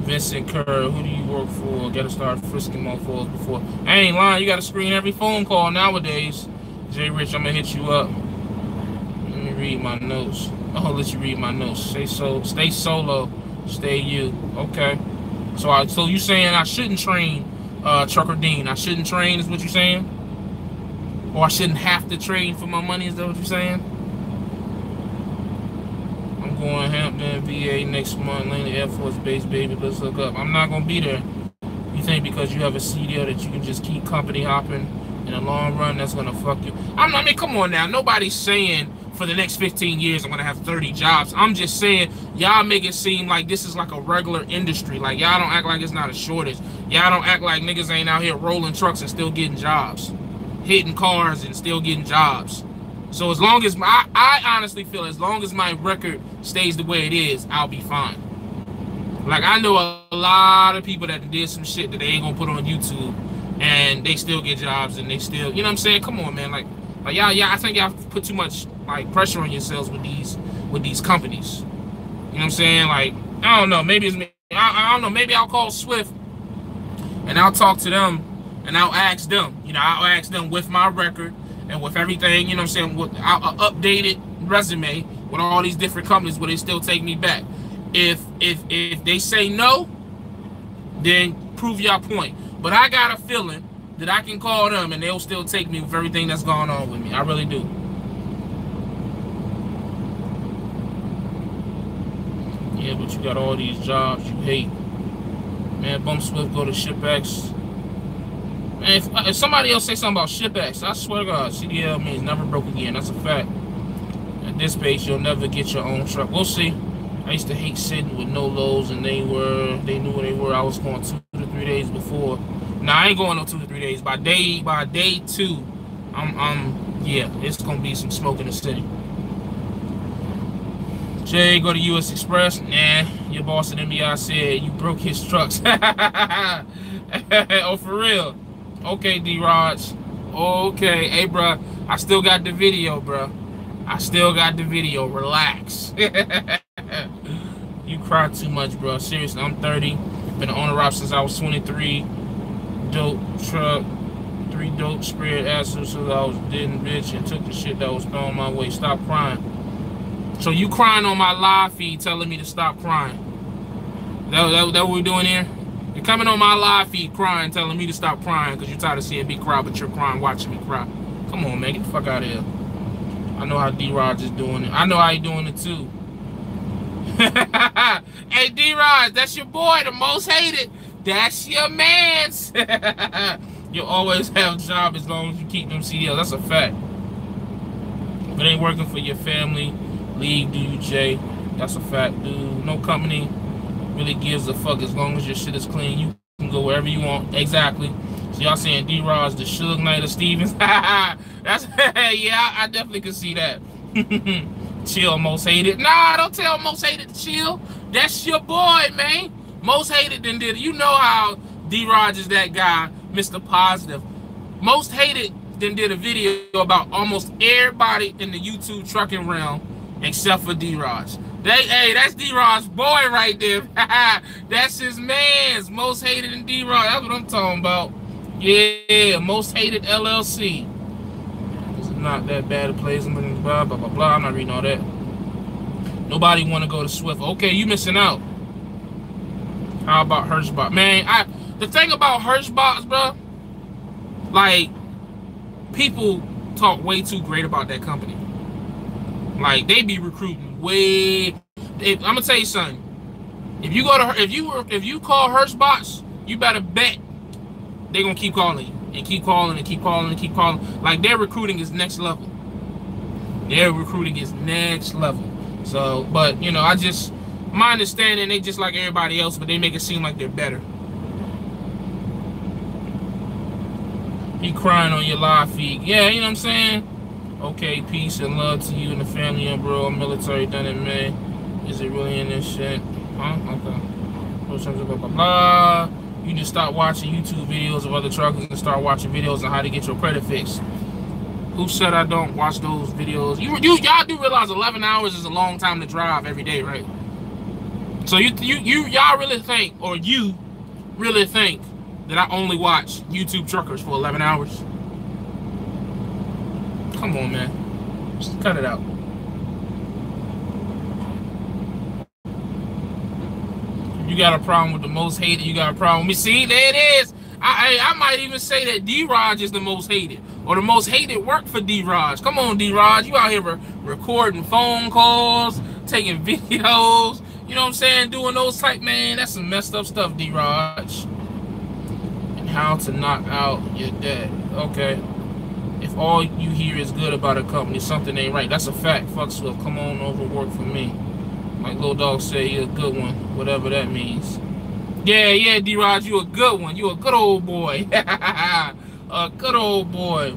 Vincent Kerr, who do you work for? Gotta start frisking motherfuckers before. I ain't lying, you gotta screen every phone call nowadays. J. Rich, I'm gonna hit you up. Let me read my notes. I'll let you read my notes. Stay solo, stay you. Okay. So you saying I shouldn't train Trucker Dean? I shouldn't train is what you saying? Or I shouldn't have to train for my money, is that what you're saying? Going Hampton, VA next month, Langley Air Force Base, baby. Let's look up. I'm not gonna be there. You think because you have a CDL that you can just keep company hopping In the long run, that's gonna fuck you. I mean, come on now. Nobody's saying for the next 15 years I'm gonna have 30 jobs. I'm just saying y'all make it seem like this is like a regular industry. Like y'all don't act like it's not a shortage. Y'all don't act like niggas ain't out here rolling trucks and still getting jobs, hitting cars and still getting jobs. So as long as I honestly feel as long as my record stays the way it is, I'll be fine. Like I know a lot of people that did some shit that they ain't gonna put on YouTube, and they still get jobs and they still, you know what I'm saying? Come on, man. Like y'all, I think y'all put too much like pressure on yourselves with these companies. You know what I'm saying? Like I don't know. Maybe it's me. I don't know. Maybe I'll call Swift and I'll talk to them and I'll ask them. You know, I'll ask them with my record and with everything. You know what I'm saying? With an updated resume with all these different companies, will they still take me back? If they say no, then prove your point. But I got a feeling that I can call them and they'll still take me with everything that's going on with me. I really do. Yeah, but you got all these jobs you hate. Man, Bump Swift, go to ShipX. Man, if somebody else say something about ShipX, I swear to God, CDL means never broke again. That's a fact. At this pace, you'll never get your own truck. We'll see. I used to hate sitting with no lows, and they knew where they were. I was going 2 to 3 days before. Now I ain't going no 2 to 3 days. By day 2, yeah, it's gonna be some smoke in the city. Jay, go to US Express. Nah, your boss at MBI said you broke his trucks. Oh, for real? Okay, D-Raj. Okay, hey, bro, I still got the video, bro. I still got the video. Relax. You cry too much, bro. Seriously, I'm 30. Been an owner op since I was 23. Dope truck. 3 dope spread assholes so I was dead and bitch and took the shit that was thrown my way. Stop crying. So you crying on my live feed telling me to stop crying. That what we're doing here? You're coming on my live feed crying, telling me to stop crying because you're tired of seeing me cry, but you're crying watching me cry. Come on, man. Get the fuck out of here. I know how D-Raj is doing it. I know how he doing it too. Hey, D-Raj, that's your boy, the most hated. That's your mans. You'll always have a job as long as you keep them CDLs. That's a fact. If it ain't working for your family, leave, do you, Jay? That's a fact, dude. No company really gives a fuck as long as your shit is clean. You can go wherever you want. Exactly. So y'all saying D-Rod's the Suge Knight of Stevens? That's yeah, I definitely could see that. Chill, most hated. Nah, don't tell most hated to chill. That's your boy, man. Most hated then did. You know how D-Rod is that guy, Mr. Positive. Most hated then did a video about almost everybody in the YouTube trucking realm except for D-Rod. Hey, that's D-Rod's boy right there. That's his man's. Most hated in D-Rod. That's what I'm talking about. Yeah, most hated LLC. It's not that bad a place. Blah, blah, blah, blah. I'm not reading all that. Nobody want to go to Swift. Okay, you missing out. How about Hirschbach? Man, the thing about Hirschbach, bro, like, people talk way too great about that company. Like, they be recruiting way. I'm gonna tell you something. If you go to if you call Hirschbach, you better bet they're gonna keep calling you and keep calling and keep calling and keep calling. Like, their recruiting is next level. Their recruiting is next level. So, but you know, my understanding, they just like everybody else, but they make it seem like they're better. You crying on your live feed. Yeah, you know what I'm saying? Okay, peace and love to you and the family, and bro. Military done it, man. Is it really in this shit? Huh? Okay. Blah, blah, blah. You just stop watching YouTube videos of other truckers and start watching videos on how to get your credit fixed. Who said I don't watch those videos? Y'all do realize 11 hours is a long time to drive every day, right? So y'all really think, or you really think, that I only watch YouTube truckers for 11 hours? Come on, man. Just cut it out. You got a problem with the most hated, you got a problem with me. See, there it is. I might even say that D-Raj is the most hated, or the most hated work for D-Raj. Come on, D-Raj. You out here recording phone calls, taking videos, you know what I'm saying? Doing those type, man, that's some messed up stuff, D-Raj. And how to knock out your dad. Okay. If all you hear is good about a company, something ain't right. That's a fact. Fuck Swift. Come on over, work for me. Like Lil Dog said, you're a good one. Whatever that means. Yeah, D-Rod, you a good one. You a good old boy. A good old boy.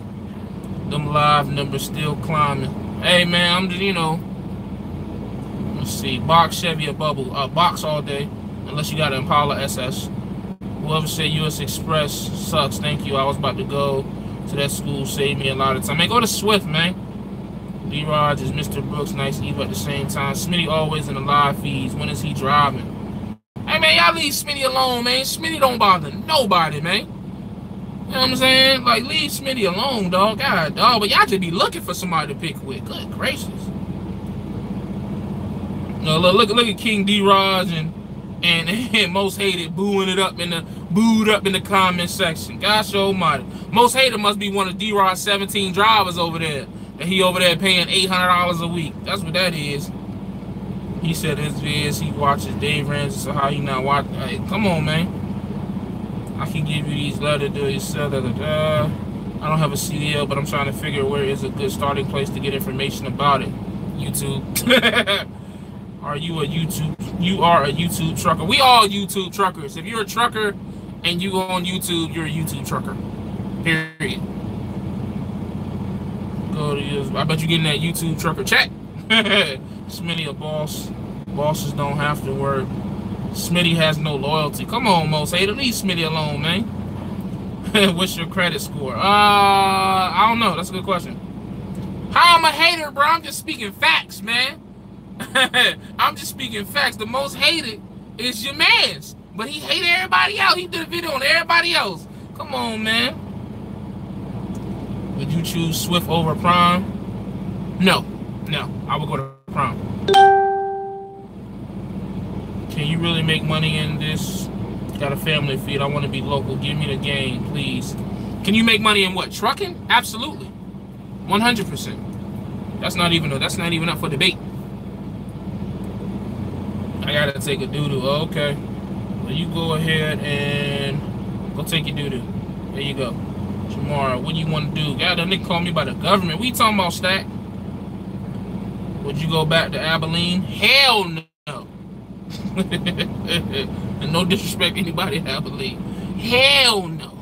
Them live numbers still climbing. Hey, man, I'm just, you know. Let's see. Box, Chevy, or Bubble. Box all day. Unless you got an Impala SS. Whoever said US Express sucks. Thank you. I was about to go to that school. Saved me a lot of time. Man, go to Swift, man. D-Rod is Mr. Brooks. Nice Eve at the same time. Smitty always in the live feeds. When is he driving? Hey, man, y'all leave Smitty alone, man. Smitty don't bother nobody, man. You know what I'm saying? Like, leave Smitty alone, dog. God, dog. But y'all just be looking for somebody to pick with. Good gracious. No, look at King D-Rod and Most Hated booed up in the comment section. Gosh almighty. Most Hated must be one of D-Rod's 17 drivers over there. And he over there paying $800 a week. That's what that is. He said his vids, he watches Dave Ramsey, so how he not watch? Hey, come on, man. I can give you these letters, do you sell that? I don't have a CDL, but I'm trying to figure where is a good starting place to get information about it. YouTube. Are you a YouTube? You are a YouTube trucker. We all YouTube truckers. If you're a trucker and you go on YouTube, you're a YouTube trucker. Period. Go to yours. I bet you're getting that YouTube trucker check. Smitty a boss. Bosses don't have to work. Smitty has no loyalty. Come on, Most Hated. Leave Smitty alone, man. What's your credit score? I don't know. That's a good question. How am a hater, bro? I'm just speaking facts, man. I'm just speaking facts. The Most Hated is your man's. But he hated everybody else. He did a video on everybody else. Come on, man. Would you choose Swift over Prime? No. I would go to Prime. Can you really make money in this? Got a family feed. I want to be local. Give me the game, please. Can you make money in what? Trucking? Absolutely. 100%. That's not even up for debate. I gotta take a doo-doo. Okay. Well, you go ahead and go take your doo-doo. There you go. Tomorrow, what do you want to do? God, that nigga called me by the government. What you talking about, Stack? Would you go back to Abilene? Hell no. And no disrespect to anybody in Abilene. Hell no.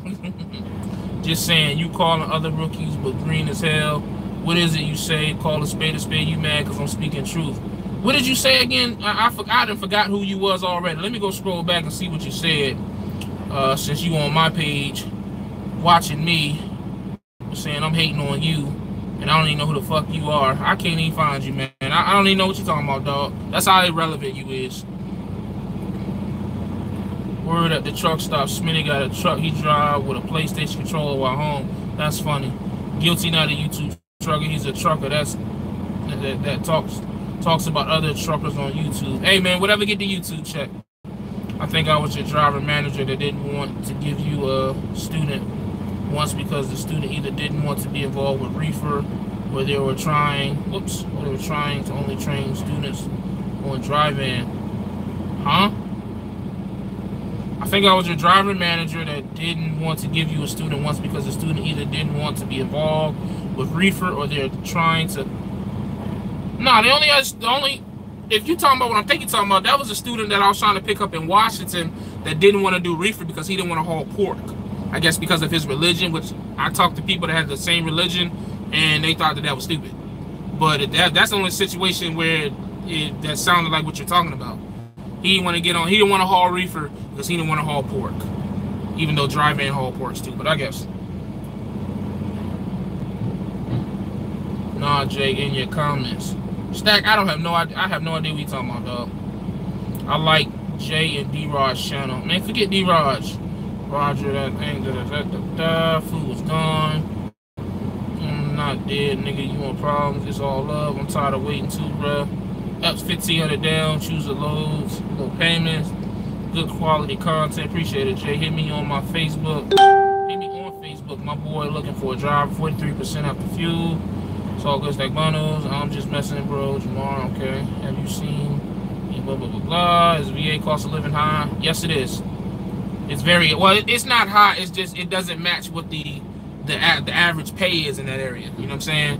Just saying, you calling other rookies but green as hell. What is it you say? Call a spade a spade. You mad because I'm speaking truth. What did you say again? I forgot who you was already. Let me go scroll back and see what you said. Since you on my page watching me saying I'm hating on you and I don't even know who the fuck you are. I can't even find you, man. I don't even know what you're talking about, dog. That's how irrelevant you is. Word at the truck stop. Smitty got a truck he drive with a PlayStation controller while home. That's funny. Guilty, not a YouTube trucker. He's a trucker. That talks about other truckers on YouTube. Hey, man, whatever, get the YouTube check. I think I was your driver manager that didn't want to give you a student once because the student either didn't want to be involved with reefer or they were trying to only train students on drive-in. Huh? I think I was your driver manager that didn't want to give you a student once because the student either didn't want to be involved with reefer or they're trying to... No, if you're talking about what I'm thinking you're talking about, that was a student that I was trying to pick up in Washington that didn't want to do reefer because he didn't want to haul pork. I guess because of his religion, which I talked to people that had the same religion and they thought that was stupid. But that's the only situation where that sounded like what you're talking about. He didn't want to get on, he didn't want to haul reefer because he didn't want to haul pork. Even though drive-in haul porks too, but I guess. Nah, Jay, in your comments. Stack, I have no idea what you're talking about, dog. I like Jay and D-Rod's channel. Man, forget D-Rod. Roger, that thing, food was gone. I'm not dead, nigga. You want problems? It's all love. I'm tired of waiting too, bruh. Ups 1,500 down. Choose the loads, low payments, good quality content. Appreciate it, Jay. Hit me on my Facebook. Hit me on Facebook. My boy looking for a driver. 43% after fuel. It's all good, Stack bundles. I'm just messing, bro. Tomorrow, okay. Have you seen? Blah blah blah blah. Is VA cost of living high? Yes, it is. It's very well. It's not high. It's just it doesn't match what the the average pay is in that area. You know what I'm saying?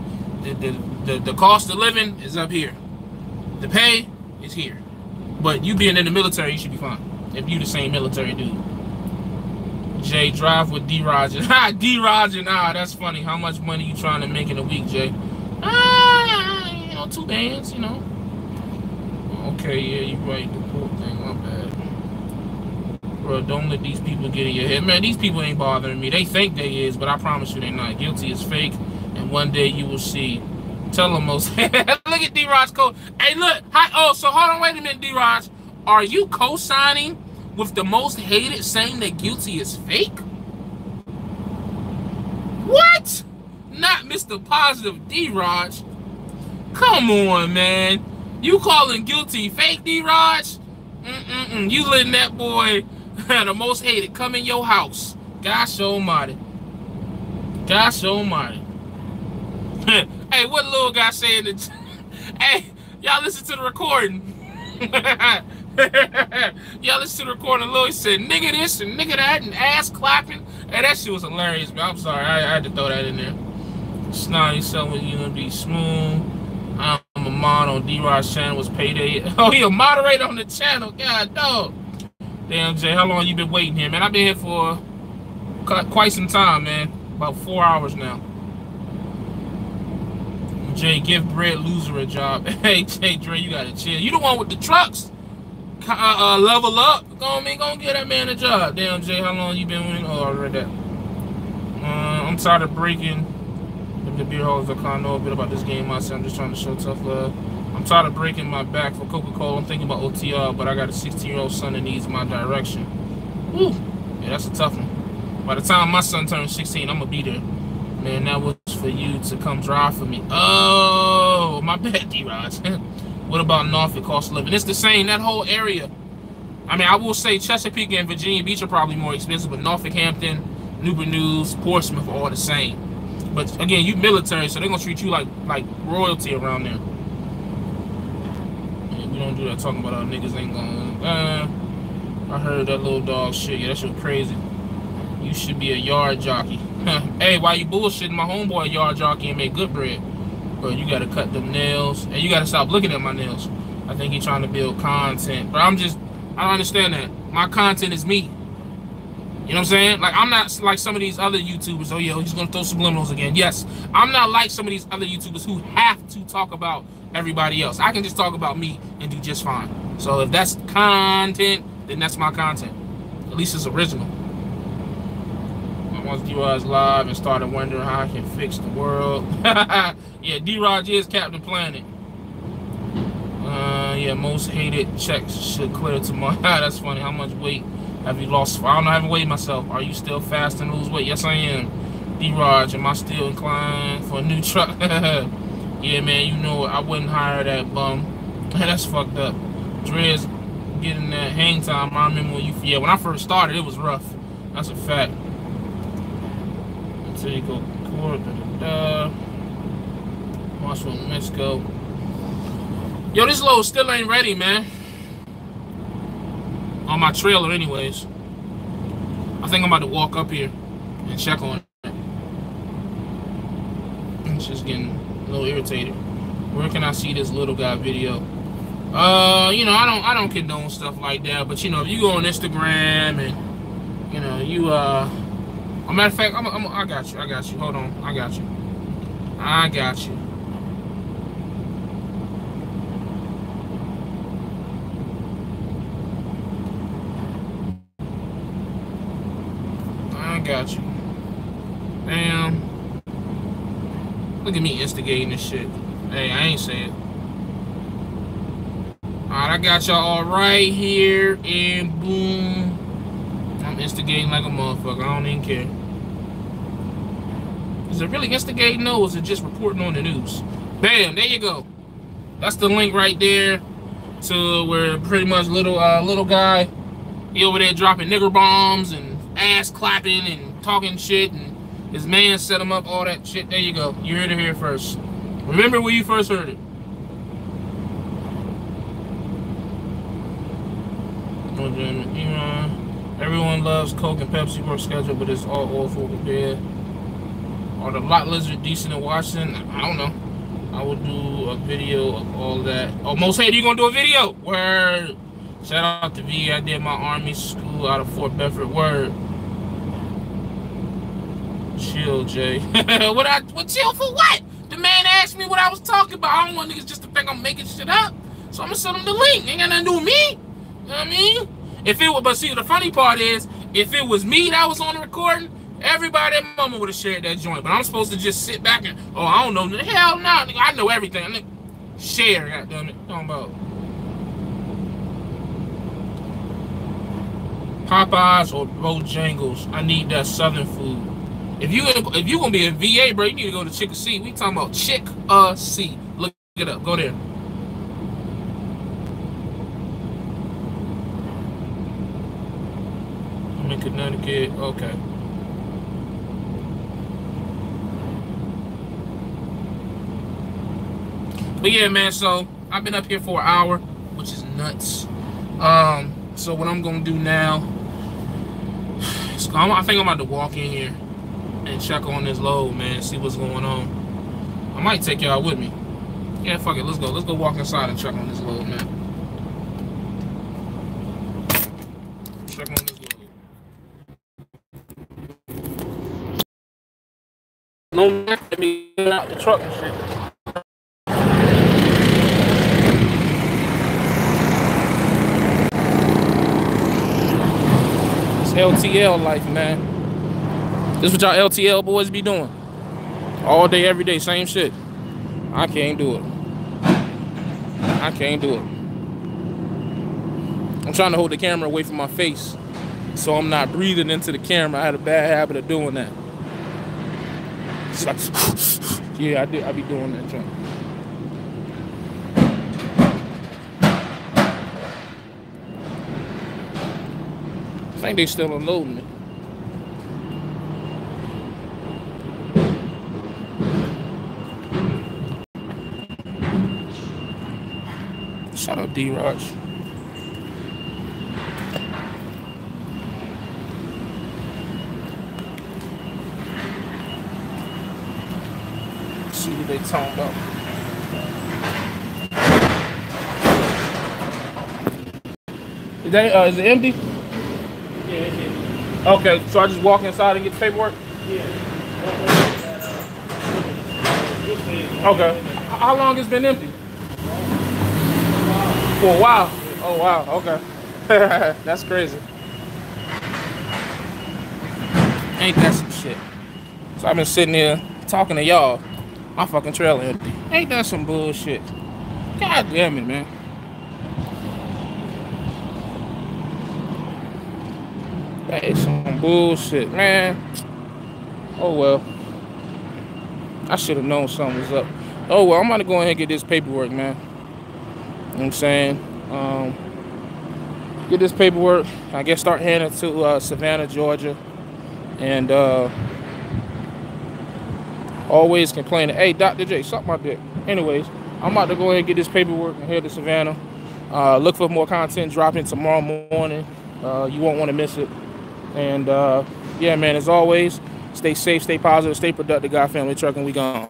The cost of living is up here. The pay is here. But you being in the military, you should be fine. If you the same military dude. Jay, drive with D-Raj. D-Raj, that's funny. How much money you trying to make in a week, Jay? You know, 2 bands, you know. Okay, yeah, you right. The cool thing, my bad. Bro, don't let these people get in your head. Man, these people ain't bothering me. They think they is, but I promise you they not. Guilty is fake, and one day you will see. Tell them most. Look at D-Raj code. Hey, look. Hi. Oh, so hold on. Wait a minute, D-Raj. Are you co-signing with the most hated saying that Guilty is fake? What? Not Mr. Positive D-Raj. Come on, man. You calling Guilty fake, D-Raj? You letting that boy, the most hated, come in your house. Gosh almighty. Gosh almighty. Hey, what little guy saying that? Hey, y'all listen to the recording. Y'all listen to the recording. Lil said, nigga this and nigga that and ass clapping. Hey, that shit was hilarious, man. I'm sorry. I had to throw that in there. Snotty selling with UMB Smooth. I'm a mod on D-Rod's channel. Was payday. Oh, he a moderator on the channel. God, dog. Damn, Jay, how long you been waiting here, man? I've been here for quite some time, man. About 4 hours now. Jay, give Bread Loser a job. Hey, Jay, Dre, you gotta chill. You the one with the trucks. Level up. Go on, man. Go get that man a job. Damn, Jay, how long you been winning? Oh, I read that. I'm tired of breaking the beer halls. I kind of know a bit about this game myself. I'm just trying to show tough love. I'm tired of breaking my back for Coca-Cola. I'm thinking about OTR, but I got a 16-year-old son that needs my direction. Woo. Yeah, that's a tough one. By the time my son turns 16, I'm going to be there. Man, that was for you to come drive for me. Oh, my bad, D-Raj. What about Norfolk cost of living? It's the same, that whole area. I mean, I will say Chesapeake and Virginia Beach are probably more expensive, but Norfolk, Hampton, Newport News, Portsmouth are all the same. But again, you military, so they're going to treat you like royalty around there. Yeah, we don't do that talking about our niggas ain't going I heard that little dog shit. Yeah, that shit crazy. You should be a yard jockey. Hey, why you bullshitting? My homeboy a yard jockey and make good bread. Bro, you gotta cut them nails. And you gotta stop looking at my nails. I think he's trying to build content. But I don't understand that. My content is me. You know what I'm saying? Like, I'm not like some of these other YouTubers. Oh, yeah, he's gonna throw subliminals again. Yes, I'm not like some of these other YouTubers who have to talk about everybody else. I can just talk about me and do just fine. So if that's content, then that's my content. At least it's original. Once D-Rod's live and started wondering how I can fix the world. Yeah, D-Rod is Captain Planet. Yeah, most hated checks should clear tomorrow. That's funny. How much weight have you lost? I don't know. I haven't weighed myself. Are you still fast and lose weight? Yes, I am. D-Rod, am I still inclined for a new truck? Yeah, man, you know I wouldn't hire that bum. That's fucked up. Dre's getting that hang time. I remember when yeah, when I first started, it was rough. That's a fact. So you go Marshall, Mexico. Yo, this load still ain't ready, man. On my trailer, anyways. I think I'm about to walk up here and check on it. It's just getting a little irritated. Where can I see this little guy video? You know, I don't condone stuff like that, but you know, if you go on Instagram and you know, you a matter of fact, I got you. Hold on, I got you. I got you. Damn. Look at me instigating this shit. Hey, I ain't saying. Alright, I got y'all all right here, and boom. I'm instigating like a motherfucker. I don't even care. Is it really instigating, though, or is it just reporting on the news? Bam, there you go. That's the link right there to where pretty much little guy, he over there dropping nigger bombs and ass clapping and talking shit, and his man set him up, all that shit. There you go. You heard it here first. Remember where you first heard it. Everyone loves Coke and Pepsi work schedule, but it's all awful compared. Are the lot lizard decent in Washington? I don't know. I will do a video of all that. Oh, Most Hated, you gonna do a video? Word. Shout out to V. I did my Army school out of Fort Bedford. Word. Chill, Jay. What chill for what? The man asked me what I was talking about. I don't want niggas just to think I'm making shit up. So I'm gonna send them the link. Ain't got nothing to do with me. You know what I mean? But see, the funny part is, if it was me that was on the recording, everybody and mama would have shared that joint. But I'm supposed to just sit back and, oh, I don't know. Hell no, nigga. I know everything. Nigga, share, goddammit. Talking about Popeyes or Bojangles. I need that Southern food. If you gonna be a VA, bro, you need to go to Chick-A-See. We talking about Chick-A-See. Look it up. Go there. I'm in Connecticut. Okay. But yeah, man. So I've been up here for an hour, which is nuts. So what I'm gonna do now, I think I'm about to walk in here and check on this load, man, see what's going on. I might take y'all with me. Yeah, fuck it, let's go. Let's go walk inside and check on this load, man. Check on this load. No, let me get out the truck and shit. It's LTL life, man. This is what y'all LTL boys be doing. All day, every day, same shit. I can't do it. I can't do it. I'm trying to hold the camera away from my face so I'm not breathing into the camera. I had a bad habit of doing that. Yeah, I be doing that junk. I think they still unloading it. Shut up, D-Raj. See what they talking about. Is it empty?
Yeah, it's empty.
Okay, so I just walk inside and get the paperwork?
Yeah.
Okay. How long has it been empty? For a while. Oh wow, okay. That's crazy. Ain't that some shit? So I've been sitting here talking to y'all. My fucking trailer empty. Ain't that some bullshit? God damn it, man. That is some bullshit, man. Oh well. I should have known something was up. Oh well, I'm gonna go ahead and get this paperwork, man. You know what I'm saying? Get this paperwork. I guess start heading to Savannah, Georgia. And always complaining, hey, Dr. J, suck my dick. Anyways, I'm about to go ahead and get this paperwork and head to Savannah. Look for more content dropping tomorrow morning. You won't want to miss it. And yeah, man, as always, stay safe, stay positive, stay productive. God Family Trucking, we gone.